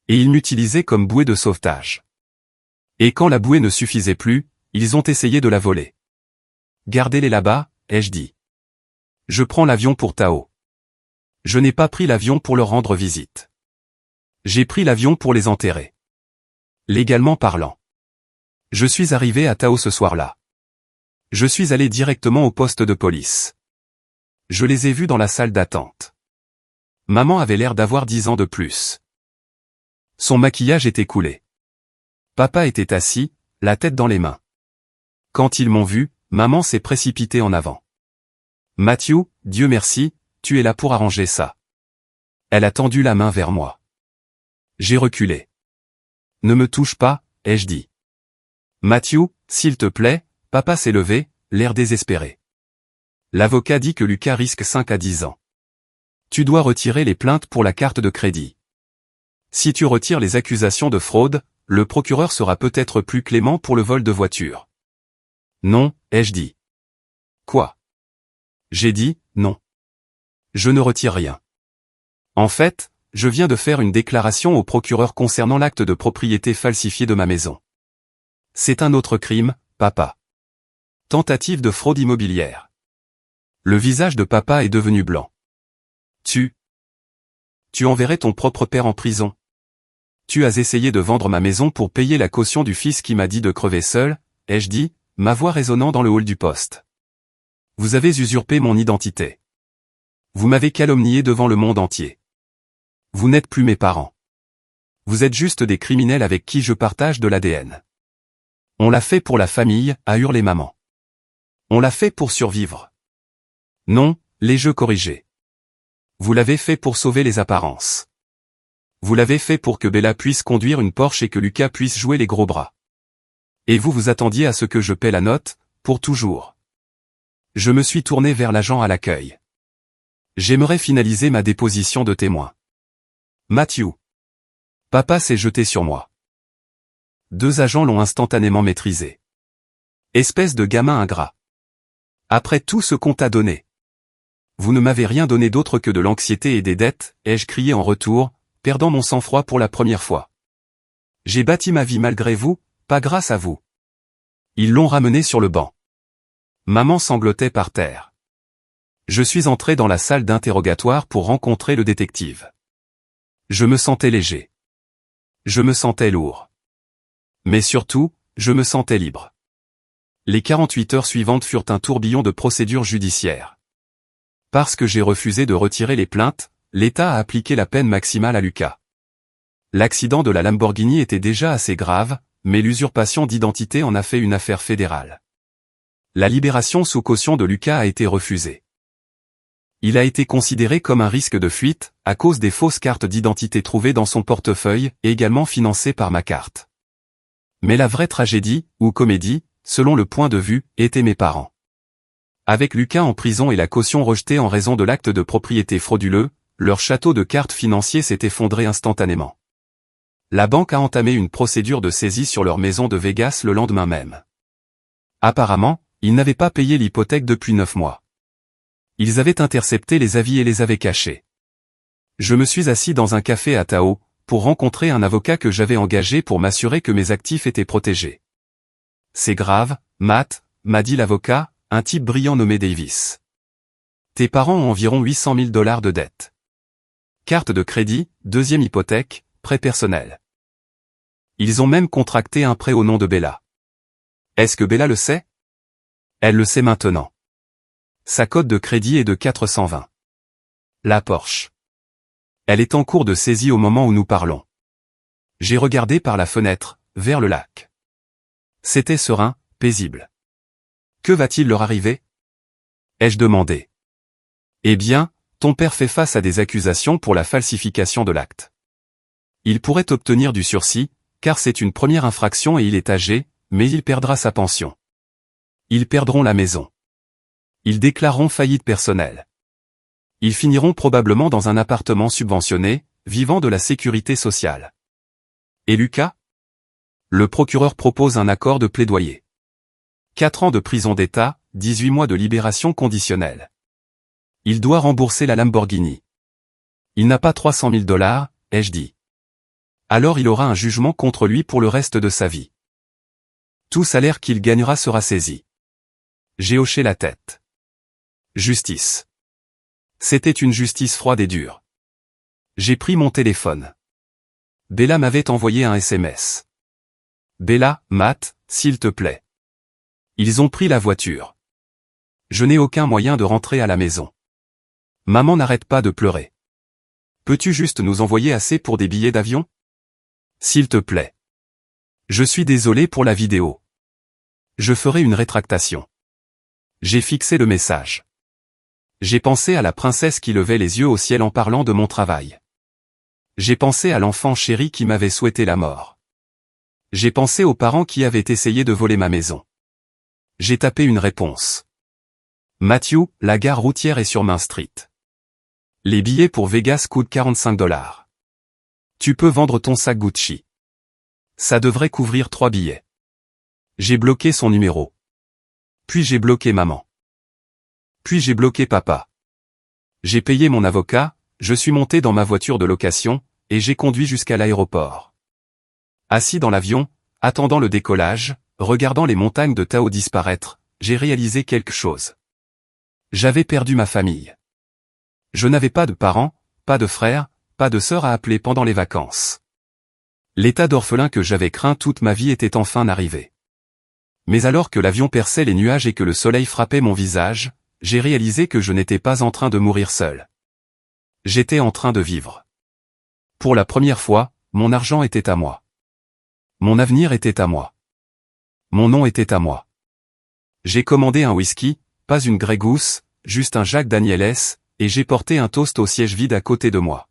Et ils m'utilisaient comme bouée de sauvetage. Et quand la bouée ne suffisait plus, Ils ont essayé de la voler. Gardez-les là-bas, ai-je dit. Je prends l'avion pour Tao. Je n'ai pas pris l'avion pour leur rendre visite. J'ai pris l'avion pour les enterrer. Légalement parlant. Je suis arrivé à Tao ce soir-là. Je suis allé directement au poste de police. Je les ai vus dans la salle d'attente. Maman avait l'air d'avoir 10 ans de plus. Son maquillage était coulé. Papa était assis, la tête dans les mains. Quand ils m'ont vu, maman s'est précipitée en avant. Matthew, Dieu merci, tu es là pour arranger ça. Elle a tendu la main vers moi. J'ai reculé. Ne me touche pas, ai-je dit. Matthew, s'il te plaît, papa s'est levé, l'air désespéré. L'avocat dit que Lucas risque 5 à 10 ans. Tu dois retirer les plaintes pour la carte de crédit. Si tu retires les accusations de fraude, le procureur sera peut-être plus clément pour le vol de voiture. Non, ai-je dit. Quoi? J'ai dit, non. Je ne retire rien. En fait, je viens de faire une déclaration au procureur concernant l'acte de propriété falsifié de ma maison. C'est un autre crime, papa. Tentative de fraude immobilière. Le visage de papa est devenu blanc. Tu enverrais ton propre père en prison. Tu as essayé de vendre ma maison pour payer la caution du fils qui m'a dit de crever seul, ai-je dit, ma voix résonnant dans le hall du poste. Vous avez usurpé mon identité. Vous m'avez calomnié devant le monde entier. Vous n'êtes plus mes parents. Vous êtes juste des criminels avec qui je partage de l'ADN. On l'a fait pour la famille, a hurlé maman. On l'a fait pour survivre. Non, les jeux corrigés. Vous l'avez fait pour sauver les apparences. Vous l'avez fait pour que Bella puisse conduire une Porsche et que Lucas puisse jouer les gros bras. Et vous vous attendiez à ce que je paie la note, pour toujours. Je me suis tourné vers l'agent à l'accueil. J'aimerais finaliser ma déposition de témoin. Matthew. Papa s'est jeté sur moi. 2 agents l'ont instantanément maîtrisé. Espèce de gamin ingrat. Après tout ce qu'on t'a donné. Vous ne m'avez rien donné d'autre que de l'anxiété et des dettes, ai-je crié en retour, perdant mon sang-froid pour la première fois. J'ai bâti ma vie malgré vous, pas grâce à vous. Ils l'ont ramené sur le banc. Maman sanglotait par terre. Je suis entré dans la salle d'interrogatoire pour rencontrer le détective. Je me sentais léger. Je me sentais lourd. Mais surtout, je me sentais libre. Les 48 heures suivantes furent un tourbillon de procédures judiciaires. Parce que j'ai refusé de retirer les plaintes, l'État a appliqué la peine maximale à Lucas. L'accident de la Lamborghini était déjà assez grave, mais l'usurpation d'identité en a fait une affaire fédérale. La libération sous caution de Lucas a été refusée. Il a été considéré comme un risque de fuite, à cause des fausses cartes d'identité trouvées dans son portefeuille, et également financées par ma carte. Mais la vraie tragédie, ou comédie, selon le point de vue, étaient mes parents. Avec Lucas en prison et la caution rejetée en raison de l'acte de propriété frauduleux, leur château de cartes financier s'est effondré instantanément. La banque a entamé une procédure de saisie sur leur maison de Vegas le lendemain même. Apparemment, ils n'avaient pas payé l'hypothèque depuis 9 mois. Ils avaient intercepté les avis et les avaient cachés. Je me suis assis dans un café à Tao, pour rencontrer un avocat que j'avais engagé pour m'assurer que mes actifs étaient protégés. C'est grave, Matt, m'a dit l'avocat, un type brillant nommé Davis. Tes parents ont environ $800 000 de dettes. Carte de crédit, deuxième hypothèque, prêt personnel. Ils ont même contracté un prêt au nom de Bella. Est-ce que Bella le sait? Elle le sait maintenant. Sa cote de crédit est de 420. La Porsche. Elle est en cours de saisie au moment où nous parlons. J'ai regardé par la fenêtre, vers le lac. C'était serein, paisible. Que va-t-il leur arriver? Ai-je demandé. Eh bien, ton père fait face à des accusations pour la falsification de l'acte. Il pourrait obtenir du sursis, car c'est une première infraction et il est âgé, mais il perdra sa pension. Ils perdront la maison. Ils déclareront faillite personnelle. Ils finiront probablement dans un appartement subventionné, vivant de la sécurité sociale. Et Lucas? Le procureur propose un accord de plaidoyer. 4 ans de prison d'État, 18 mois de libération conditionnelle. Il doit rembourser la Lamborghini. Il n'a pas $300 000, ai-je dit. Alors il aura un jugement contre lui pour le reste de sa vie. Tout salaire qu'il gagnera sera saisi. J'ai hoché la tête. Justice. C'était une justice froide et dure. J'ai pris mon téléphone. Bella m'avait envoyé un SMS. Bella, Matt, s'il te plaît. Ils ont pris la voiture. Je n'ai aucun moyen de rentrer à la maison. Maman n'arrête pas de pleurer. Peux-tu juste nous envoyer assez pour des billets d'avion? S'il te plaît. Je suis désolé pour la vidéo. Je ferai une rétractation. J'ai fixé le message. J'ai pensé à la princesse qui levait les yeux au ciel en parlant de mon travail. J'ai pensé à l'enfant chéri qui m'avait souhaité la mort. J'ai pensé aux parents qui avaient essayé de voler ma maison. J'ai tapé une réponse. Matthew, la gare routière est sur Main Street. Les billets pour Vegas coûtent 45 $. Tu peux vendre ton sac Gucci. Ça devrait couvrir 3 billets. J'ai bloqué son numéro. Puis j'ai bloqué maman. Puis j'ai bloqué papa. J'ai payé mon avocat, je suis monté dans ma voiture de location, et j'ai conduit jusqu'à l'aéroport. Assis dans l'avion, attendant le décollage, regardant les montagnes de Tahoe disparaître, j'ai réalisé quelque chose. J'avais perdu ma famille. Je n'avais pas de parents, pas de frères, pas de sœurs à appeler pendant les vacances. L'état d'orphelin que j'avais craint toute ma vie était enfin arrivé. Mais alors que l'avion perçait les nuages et que le soleil frappait mon visage, j'ai réalisé que je n'étais pas en train de mourir seul. J'étais en train de vivre. Pour la première fois, mon argent était à moi. Mon avenir était à moi. Mon nom était à moi. J'ai commandé un whisky, pas une Grey Goose, juste un Jack Daniels, et j'ai porté un toast au siège vide à côté de moi.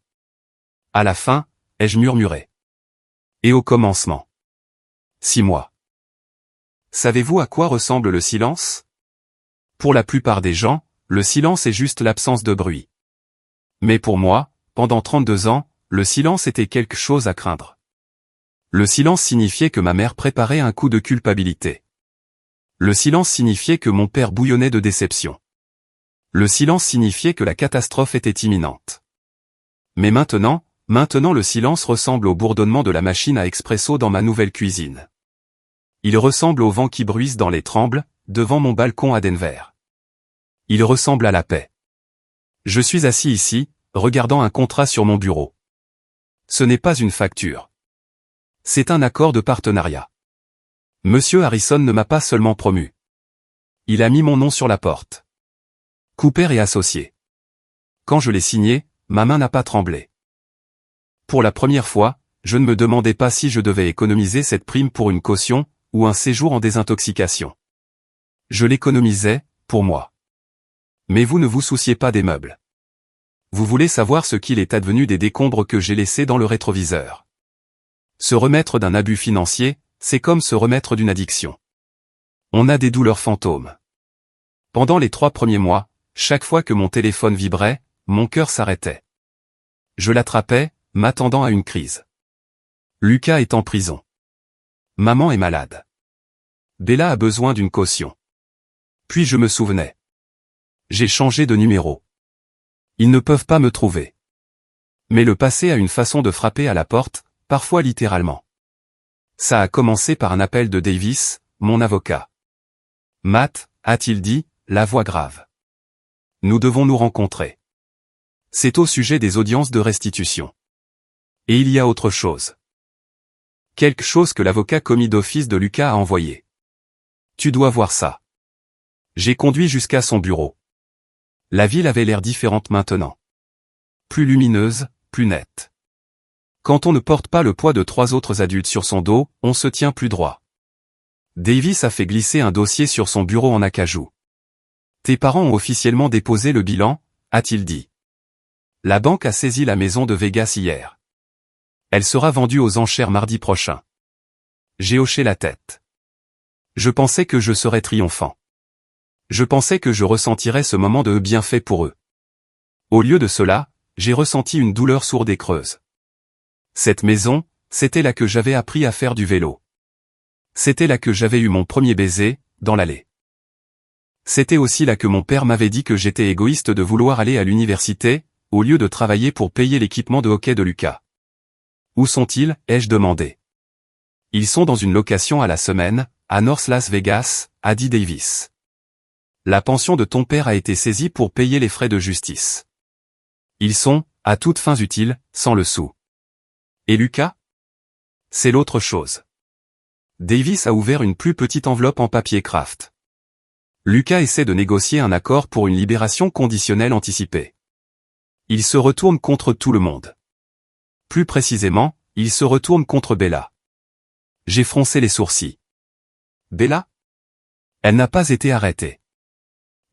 À la fin, ai-je murmuré. Et au commencement. 6 mois. Savez-vous à quoi ressemble le silence? Pour la plupart des gens, le silence est juste l'absence de bruit. Mais pour moi, pendant 32 ans, le silence était quelque chose à craindre. Le silence signifiait que ma mère préparait un coup de culpabilité. Le silence signifiait que mon père bouillonnait de déception. Le silence signifiait que la catastrophe était imminente. Mais maintenant le silence ressemble au bourdonnement de la machine à expresso dans ma nouvelle cuisine. Il ressemble au vent qui bruisse dans les trembles, devant mon balcon à Denver. Il ressemble à la paix. Je suis assis ici, regardant un contrat sur mon bureau. Ce n'est pas une facture. C'est un accord de partenariat. Monsieur Harrison ne m'a pas seulement promu. Il a mis mon nom sur la porte. Cooper et associés. Quand je l'ai signé, ma main n'a pas tremblé. Pour la première fois, je ne me demandais pas si je devais économiser cette prime pour une caution, ou un séjour en désintoxication. Je l'économisais, pour moi. Mais vous ne vous souciez pas des meubles. Vous voulez savoir ce qu'il est advenu des décombres que j'ai laissés dans le rétroviseur. Se remettre d'un abus financier, c'est comme se remettre d'une addiction. On a des douleurs fantômes. Pendant les 3 premiers mois, chaque fois que mon téléphone vibrait, mon cœur s'arrêtait. Je l'attrapais, m'attendant à une crise. Lucas est en prison. Maman est malade. Bella a besoin d'une caution. Puis je me souvenais. J'ai changé de numéro. Ils ne peuvent pas me trouver. Mais le passé a une façon de frapper à la porte, parfois littéralement. Ça a commencé par un appel de Davis, mon avocat. Matt, a-t-il dit, la voix grave. Nous devons nous rencontrer. C'est au sujet des audiences de restitution. Et il y a autre chose. Quelque chose que l'avocat commis d'office de Lucas a envoyé. Tu dois voir ça. J'ai conduit jusqu'à son bureau. La ville avait l'air différente maintenant. Plus lumineuse, plus nette. Quand on ne porte pas le poids de 3 autres adultes sur son dos, on se tient plus droit. Davis a fait glisser un dossier sur son bureau en acajou. Tes parents ont officiellement déposé le bilan, a-t-il dit. La banque a saisi la maison de Vegas hier. Elle sera vendue aux enchères mardi prochain. J'ai hoché la tête. Je pensais que je serais triomphant. Je pensais que je ressentirais ce moment de bienfait pour eux. Au lieu de cela, j'ai ressenti une douleur sourde et creuse. Cette maison, c'était là que j'avais appris à faire du vélo. C'était là que j'avais eu mon premier baiser, dans l'allée. C'était aussi là que mon père m'avait dit que j'étais égoïste de vouloir aller à l'université, au lieu de travailler pour payer l'équipement de hockey de Lucas. Où sont-ils, ai-je demandé. Ils sont dans une location à la semaine, à North Las Vegas, a dit Davis. La pension de ton père a été saisie pour payer les frais de justice. Ils sont, à toutes fins utiles, sans le sou. Et Lucas? C'est l'autre chose. Davis a ouvert une plus petite enveloppe en papier craft. Lucas essaie de négocier un accord pour une libération conditionnelle anticipée. Il se retourne contre tout le monde. Plus précisément, il se retourne contre Bella. J'ai froncé les sourcils. Bella? Elle n'a pas été arrêtée.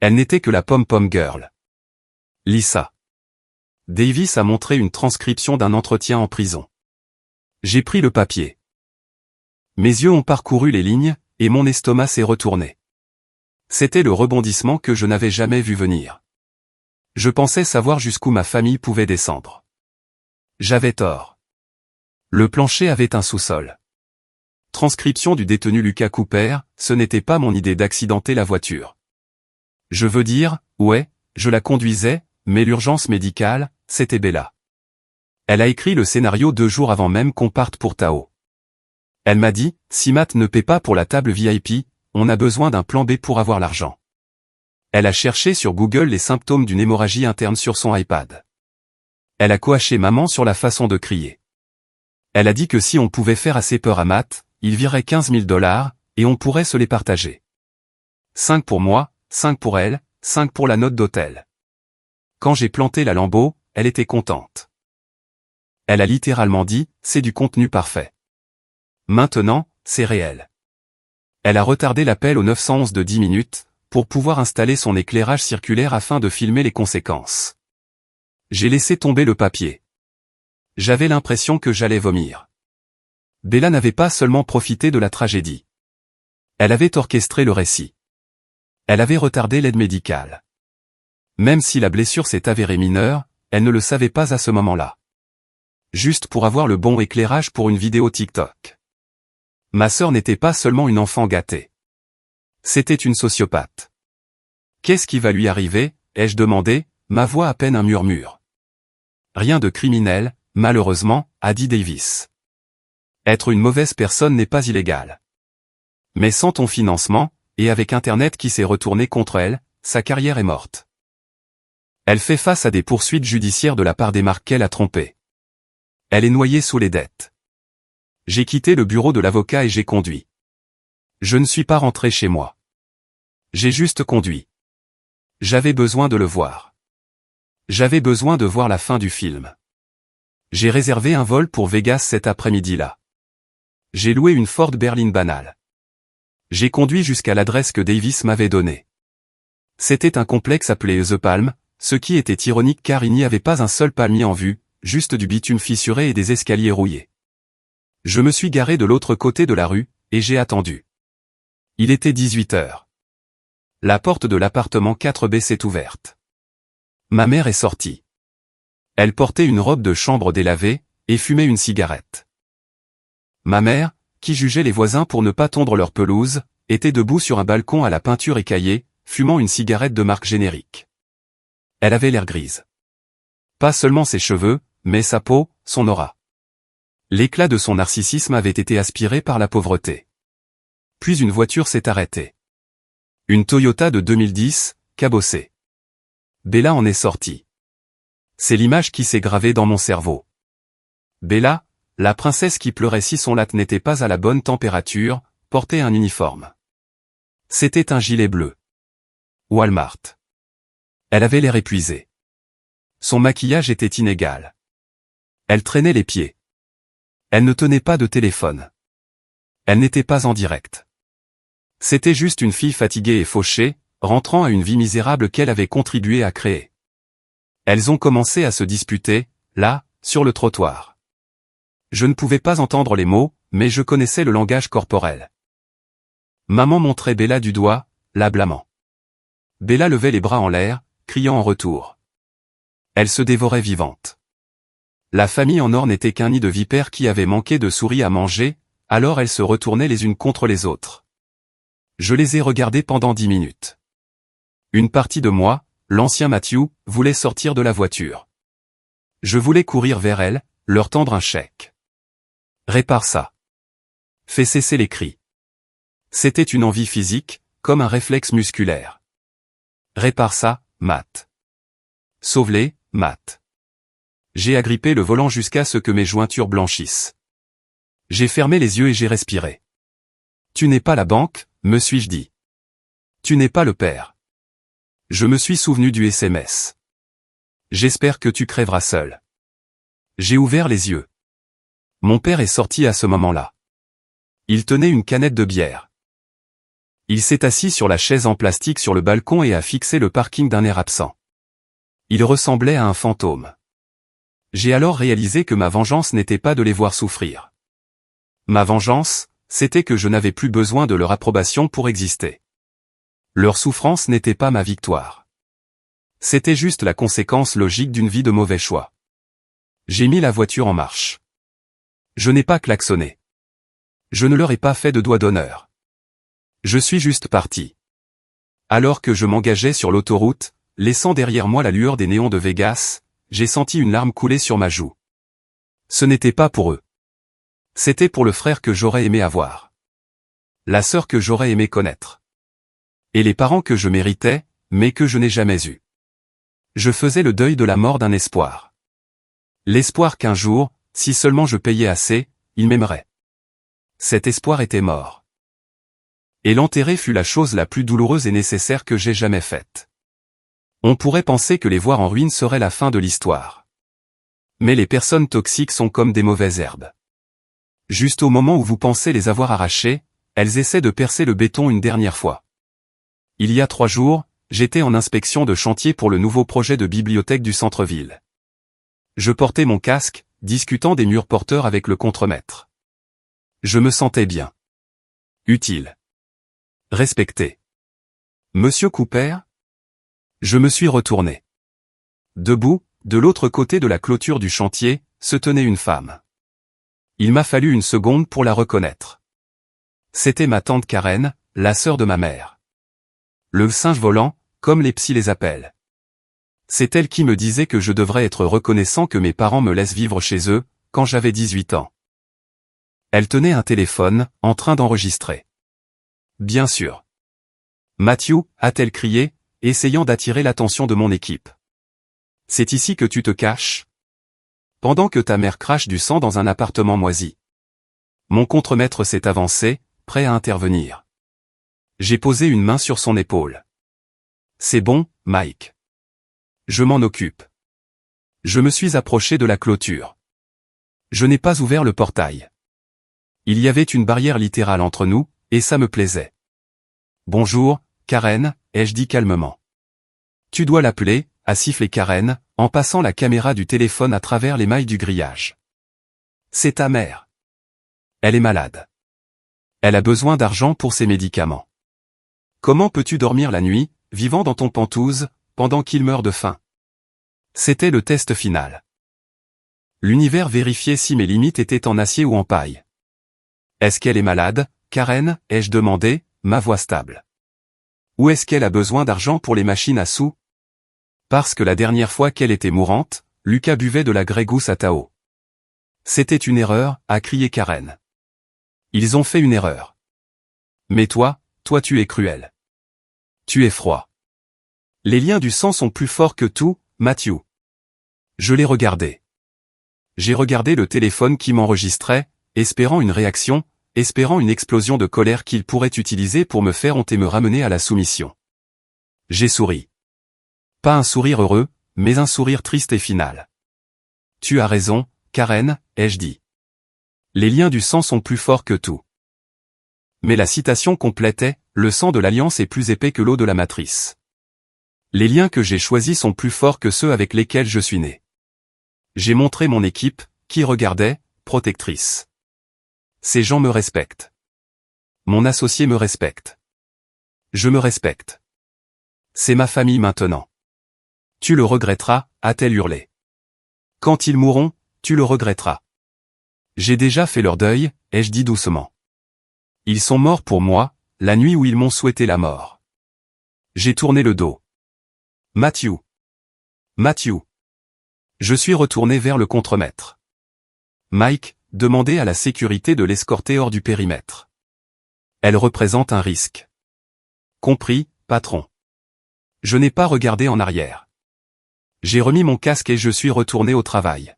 Elle n'était que la pom-pom girl. Lisa. Davis a montré une transcription d'un entretien en prison. J'ai pris le papier. Mes yeux ont parcouru les lignes, et mon estomac s'est retourné. C'était le rebondissement que je n'avais jamais vu venir. Je pensais savoir jusqu'où ma famille pouvait descendre. J'avais tort. Le plancher avait un sous-sol. Transcription du détenu Lucas Cooper, ce n'était pas mon idée d'accidenter la voiture. Je veux dire, ouais, je la conduisais, mais l'urgence médicale, c'était Bella. Elle a écrit le scénario 2 jours avant même qu'on parte pour Tao. Elle m'a dit, si Matt ne paie pas pour la table VIP, on a besoin d'un plan B pour avoir l'argent. Elle a cherché sur Google les symptômes d'une hémorragie interne sur son iPad. Elle a coaché maman sur la façon de crier. Elle a dit que si on pouvait faire assez peur à Matt, il virerait 15 000 $, et on pourrait se les partager. 5 pour moi, 5 pour elle, 5 pour la note d'hôtel. Quand j'ai planté la Lambo, elle était contente. Elle a littéralement dit, c'est du contenu parfait. Maintenant, c'est réel. Elle a retardé l'appel au 911 de 10 minutes, pour pouvoir installer son éclairage circulaire afin de filmer les conséquences. J'ai laissé tomber le papier. J'avais l'impression que j'allais vomir. Bella n'avait pas seulement profité de la tragédie. Elle avait orchestré le récit. Elle avait retardé l'aide médicale. Même si la blessure s'est avérée mineure, elle ne le savait pas à ce moment-là. Juste pour avoir le bon éclairage pour une vidéo TikTok. Ma sœur n'était pas seulement une enfant gâtée. C'était une sociopathe. Qu'est-ce qui va lui arriver, ai-je demandé, ma voix à peine un murmure. Rien de criminel, malheureusement, a dit Davis. Être une mauvaise personne n'est pas illégal. Mais sans ton financement, et avec Internet qui s'est retourné contre elle, sa carrière est morte. Elle fait face à des poursuites judiciaires de la part des marques qu'elle a trompées. Elle est noyée sous les dettes. J'ai quitté le bureau de l'avocat et j'ai conduit. Je ne suis pas rentré chez moi. J'ai juste conduit. J'avais besoin de le voir. J'avais besoin de voir la fin du film. J'ai réservé un vol pour Vegas cet après-midi-là. J'ai loué une Ford berline banale. J'ai conduit jusqu'à l'adresse que Davis m'avait donnée. C'était un complexe appelé The Palm, ce qui était ironique car il n'y avait pas un seul palmier en vue, juste du bitume fissuré et des escaliers rouillés. Je me suis garé de l'autre côté de la rue, et j'ai attendu. Il était 18 heures. La porte de l'appartement 4B s'est ouverte. Ma mère est sortie. Elle portait une robe de chambre délavée, et fumait une cigarette. Ma mère, qui jugeait les voisins pour ne pas tondre leur pelouse, était debout sur un balcon à la peinture écaillée, fumant une cigarette de marque générique. Elle avait l'air grise. Pas seulement ses cheveux, mais sa peau, son aura. L'éclat de son narcissisme avait été aspiré par la pauvreté. Puis une voiture s'est arrêtée. Une Toyota de 2010, cabossée. Bella en est sortie. C'est l'image qui s'est gravée dans mon cerveau. Bella, la princesse qui pleurait si son latte n'était pas à la bonne température, portait un uniforme. C'était un gilet bleu. Walmart. Elle avait l'air épuisée. Son maquillage était inégal. Elle traînait les pieds. Elle ne tenait pas de téléphone. Elle n'était pas en direct. C'était juste une fille fatiguée et fauchée, rentrant à une vie misérable qu'elle avait contribué à créer. Elles ont commencé à se disputer, là, sur le trottoir. Je ne pouvais pas entendre les mots, mais je connaissais le langage corporel. Maman montrait Bella du doigt, la blâmant. Bella levait les bras en l'air, criant en retour. Elle se dévorait vivante. La famille en or n'était qu'un nid de vipères qui avait manqué de souris à manger, alors elles se retournaient les unes contre les autres. Je les ai regardées pendant 10 minutes. Une partie de moi, l'ancien Matthew, voulait sortir de la voiture. Je voulais courir vers elles, leur tendre un chèque. Répare ça. Fais cesser les cris. C'était une envie physique, comme un réflexe musculaire. Répare ça, Matt. Sauve-les, Matt. J'ai agrippé le volant jusqu'à ce que mes jointures blanchissent. J'ai fermé les yeux et j'ai respiré. Tu n'es pas la banque, me suis-je dit. Tu n'es pas le père. Je me suis souvenu du SMS. J'espère que tu crèveras seul. J'ai ouvert les yeux. Mon père est sorti à ce moment-là. Il tenait une canette de bière. Il s'est assis sur la chaise en plastique sur le balcon et a fixé le parking d'un air absent. Il ressemblait à un fantôme. J'ai alors réalisé que ma vengeance n'était pas de les voir souffrir. Ma vengeance, c'était que je n'avais plus besoin de leur approbation pour exister. Leur souffrance n'était pas ma victoire. C'était juste la conséquence logique d'une vie de mauvais choix. J'ai mis la voiture en marche. Je n'ai pas klaxonné. Je ne leur ai pas fait de doigt d'honneur. Je suis juste parti. Alors que je m'engageais sur l'autoroute, laissant derrière moi la lueur des néons de Vegas, j'ai senti une larme couler sur ma joue. Ce n'était pas pour eux. C'était pour le frère que j'aurais aimé avoir. La sœur que j'aurais aimé connaître. Et les parents que je méritais, mais que je n'ai jamais eus. Je faisais le deuil de la mort d'un espoir. L'espoir qu'un jour, si seulement je payais assez, ils m'aimeraient. Cet espoir était mort. Et l'enterrer fut la chose la plus douloureuse et nécessaire que j'ai jamais faite. On pourrait penser que les voir en ruine serait la fin de l'histoire. Mais les personnes toxiques sont comme des mauvaises herbes. Juste au moment où vous pensez les avoir arrachées, elles essaient de percer le béton une dernière fois. Il y a 3 jours, j'étais en inspection de chantier pour le nouveau projet de bibliothèque du centre-ville. Je portais mon casque, discutant des murs porteurs avec le contremaître. Je me sentais bien. Utile. Respecté. Monsieur Cooper ? Je me suis retourné. Debout, de l'autre côté de la clôture du chantier, se tenait une femme. Il m'a fallu une seconde pour la reconnaître. C'était ma tante Karen, la sœur de ma mère. Le singe volant, comme les psys les appellent. C'est elle qui me disait que je devrais être reconnaissant que mes parents me laissent vivre chez eux, quand j'avais 18 ans. Elle tenait un téléphone, en train d'enregistrer. Bien sûr. Matthew, a-t-elle crié, essayant d'attirer l'attention de mon équipe. C'est ici que tu te caches ? Pendant que ta mère crache du sang dans un appartement moisi. Mon contremaître s'est avancé, prêt à intervenir. J'ai posé une main sur son épaule. C'est bon, Mike. Je m'en occupe. Je me suis approché de la clôture. Je n'ai pas ouvert le portail. Il y avait une barrière littérale entre nous, et ça me plaisait. Bonjour, Karen, ai-je dit calmement. Tu dois l'appeler, a sifflé Karen, en passant la caméra du téléphone à travers les mailles du grillage. C'est ta mère. Elle est malade. Elle a besoin d'argent pour ses médicaments. Comment peux-tu dormir la nuit, vivant dans ton pantouse, pendant qu'il meurt de faim ? C'était le test final. L'univers vérifiait si mes limites étaient en acier ou en paille. Est-ce qu'elle est malade, Karen, ai-je demandé, ma voix stable. Ou est-ce qu'elle a besoin d'argent pour les machines à sous ? Parce que la dernière fois qu'elle était mourante, Lucas buvait de la Grey Goose à Tao. C'était une erreur, a crié Karen. Ils ont fait une erreur. Mais toi tu es cruel. Tu es froid. Les liens du sang sont plus forts que tout, Matthew. Je l'ai regardé. J'ai regardé le téléphone qui m'enregistrait, espérant une réaction, espérant une explosion de colère qu'il pourrait utiliser pour me faire honte et me ramener à la soumission. J'ai souri. Pas un sourire heureux, mais un sourire triste et final. Tu as raison, Karen, ai-je dit. Les liens du sang sont plus forts que tout. Mais la citation complétait, le sang de l'alliance est plus épais que l'eau de la matrice. Les liens que j'ai choisis sont plus forts que ceux avec lesquels je suis né. J'ai montré mon équipe, qui regardait, protectrice. Ces gens me respectent. Mon associé me respecte. Je me respecte. C'est ma famille maintenant. Tu le regretteras, a-t-elle hurlé. Quand ils mourront, tu le regretteras. J'ai déjà fait leur deuil, ai-je dit doucement. Ils sont morts pour moi, la nuit où ils m'ont souhaité la mort. J'ai tourné le dos. Matthew. Je suis retourné vers le contremaître. Mike, demandez à la sécurité de l'escorter hors du périmètre. Elle représente un risque. Compris, patron. Je n'ai pas regardé en arrière. J'ai remis mon casque et je suis retourné au travail.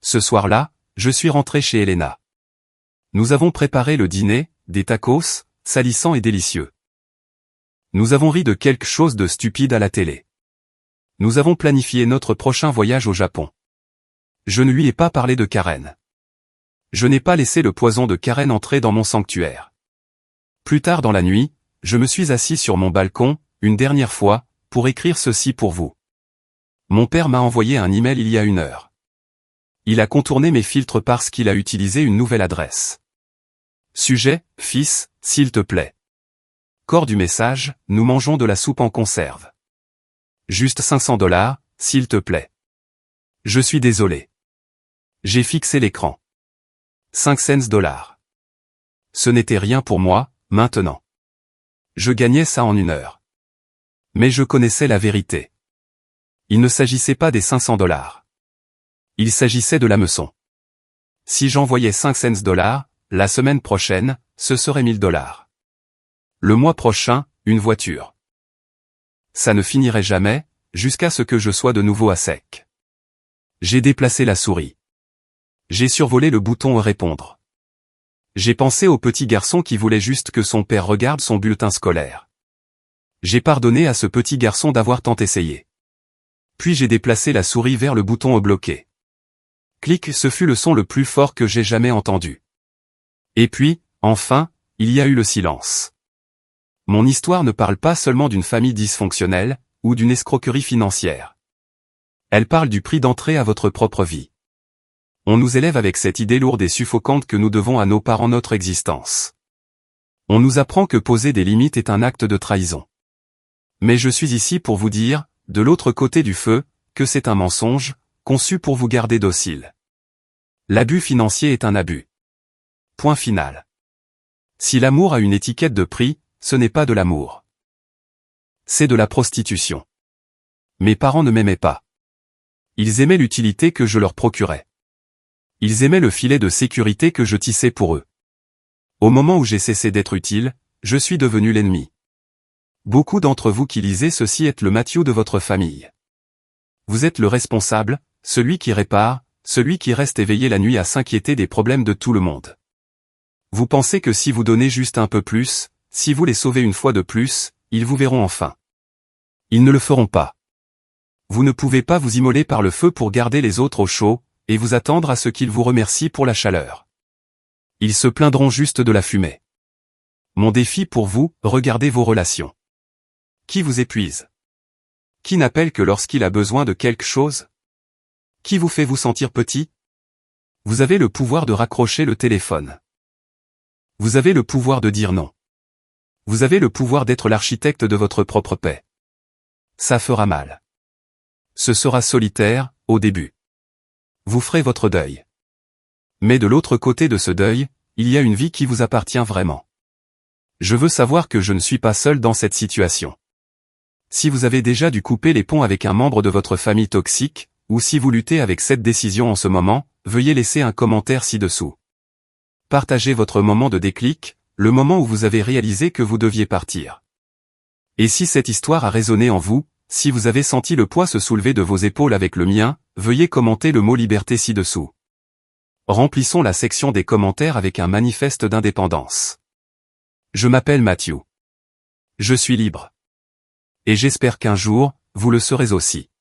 Ce soir-là, je suis rentré chez Elena. Nous avons préparé le dîner, des tacos, salissants et délicieux. Nous avons ri de quelque chose de stupide à la télé. Nous avons planifié notre prochain voyage au Japon. Je ne lui ai pas parlé de Karen. Je n'ai pas laissé le poison de Karen entrer dans mon sanctuaire. Plus tard dans la nuit, je me suis assis sur mon balcon, une dernière fois, pour écrire ceci pour vous. Mon père m'a envoyé un email il y a 1 heure. Il a contourné mes filtres parce qu'il a utilisé une nouvelle adresse. Sujet, fils, s'il te plaît. Corps du message, nous mangeons de la soupe en conserve. Juste $500, s'il te plaît. Je suis désolé. J'ai fixé l'écran. 5 cents. Ce n'était rien pour moi, maintenant. Je gagnais ça en 1 heure. Mais je connaissais la vérité. Il ne s'agissait pas des $500. Il s'agissait de l'hameçon. Si j'envoyais 5 cents, la semaine prochaine, ce serait $1000. Le mois prochain, une voiture. Ça ne finirait jamais, jusqu'à ce que je sois de nouveau à sec. J'ai déplacé la souris. J'ai survolé le bouton répondre. J'ai pensé au petit garçon qui voulait juste que son père regarde son bulletin scolaire. J'ai pardonné à ce petit garçon d'avoir tant essayé. Puis j'ai déplacé la souris vers le bouton bloqué. Clic, ce fut le son le plus fort que j'ai jamais entendu. Et puis, enfin, il y a eu le silence. Mon histoire ne parle pas seulement d'une famille dysfonctionnelle, ou d'une escroquerie financière. Elle parle du prix d'entrée à votre propre vie. On nous élève avec cette idée lourde et suffocante que nous devons à nos parents notre existence. On nous apprend que poser des limites est un acte de trahison. Mais je suis ici pour vous dire, de l'autre côté du feu, que c'est un mensonge, conçu pour vous garder docile. L'abus financier est un abus. Point final. Si l'amour a une étiquette de prix, ce n'est pas de l'amour. C'est de la prostitution. Mes parents ne m'aimaient pas. Ils aimaient l'utilité que je leur procurais. Ils aimaient le filet de sécurité que je tissais pour eux. Au moment où j'ai cessé d'être utile, je suis devenu l'ennemi. Beaucoup d'entre vous qui lisez ceci êtes le Matthew de votre famille. Vous êtes le responsable, celui qui répare, celui qui reste éveillé la nuit à s'inquiéter des problèmes de tout le monde. Vous pensez que si vous donnez juste un peu plus, si vous les sauvez une fois de plus, ils vous verront enfin. Ils ne le feront pas. Vous ne pouvez pas vous immoler par le feu pour garder les autres au chaud, et vous attendre à ce qu'ils vous remercient pour la chaleur. Ils se plaindront juste de la fumée. Mon défi pour vous, regardez vos relations. Qui vous épuise? Qui n'appelle que lorsqu'il a besoin de quelque chose? Qui vous fait vous sentir petit? Vous avez le pouvoir de raccrocher le téléphone. Vous avez le pouvoir de dire non. Vous avez le pouvoir d'être l'architecte de votre propre paix. Ça fera mal. Ce sera solitaire, au début. Vous ferez votre deuil. Mais de l'autre côté de ce deuil, il y a une vie qui vous appartient vraiment. Je veux savoir que je ne suis pas seul dans cette situation. Si vous avez déjà dû couper les ponts avec un membre de votre famille toxique, ou si vous luttez avec cette décision en ce moment, veuillez laisser un commentaire ci-dessous. Partagez votre moment de déclic, le moment où vous avez réalisé que vous deviez partir. Et si cette histoire a résonné en vous, si vous avez senti le poids se soulever de vos épaules avec le mien, veuillez commenter le mot liberté ci-dessous. Remplissons la section des commentaires avec un manifeste d'indépendance. Je m'appelle Matthew. Je suis libre. Et j'espère qu'un jour, vous le serez aussi.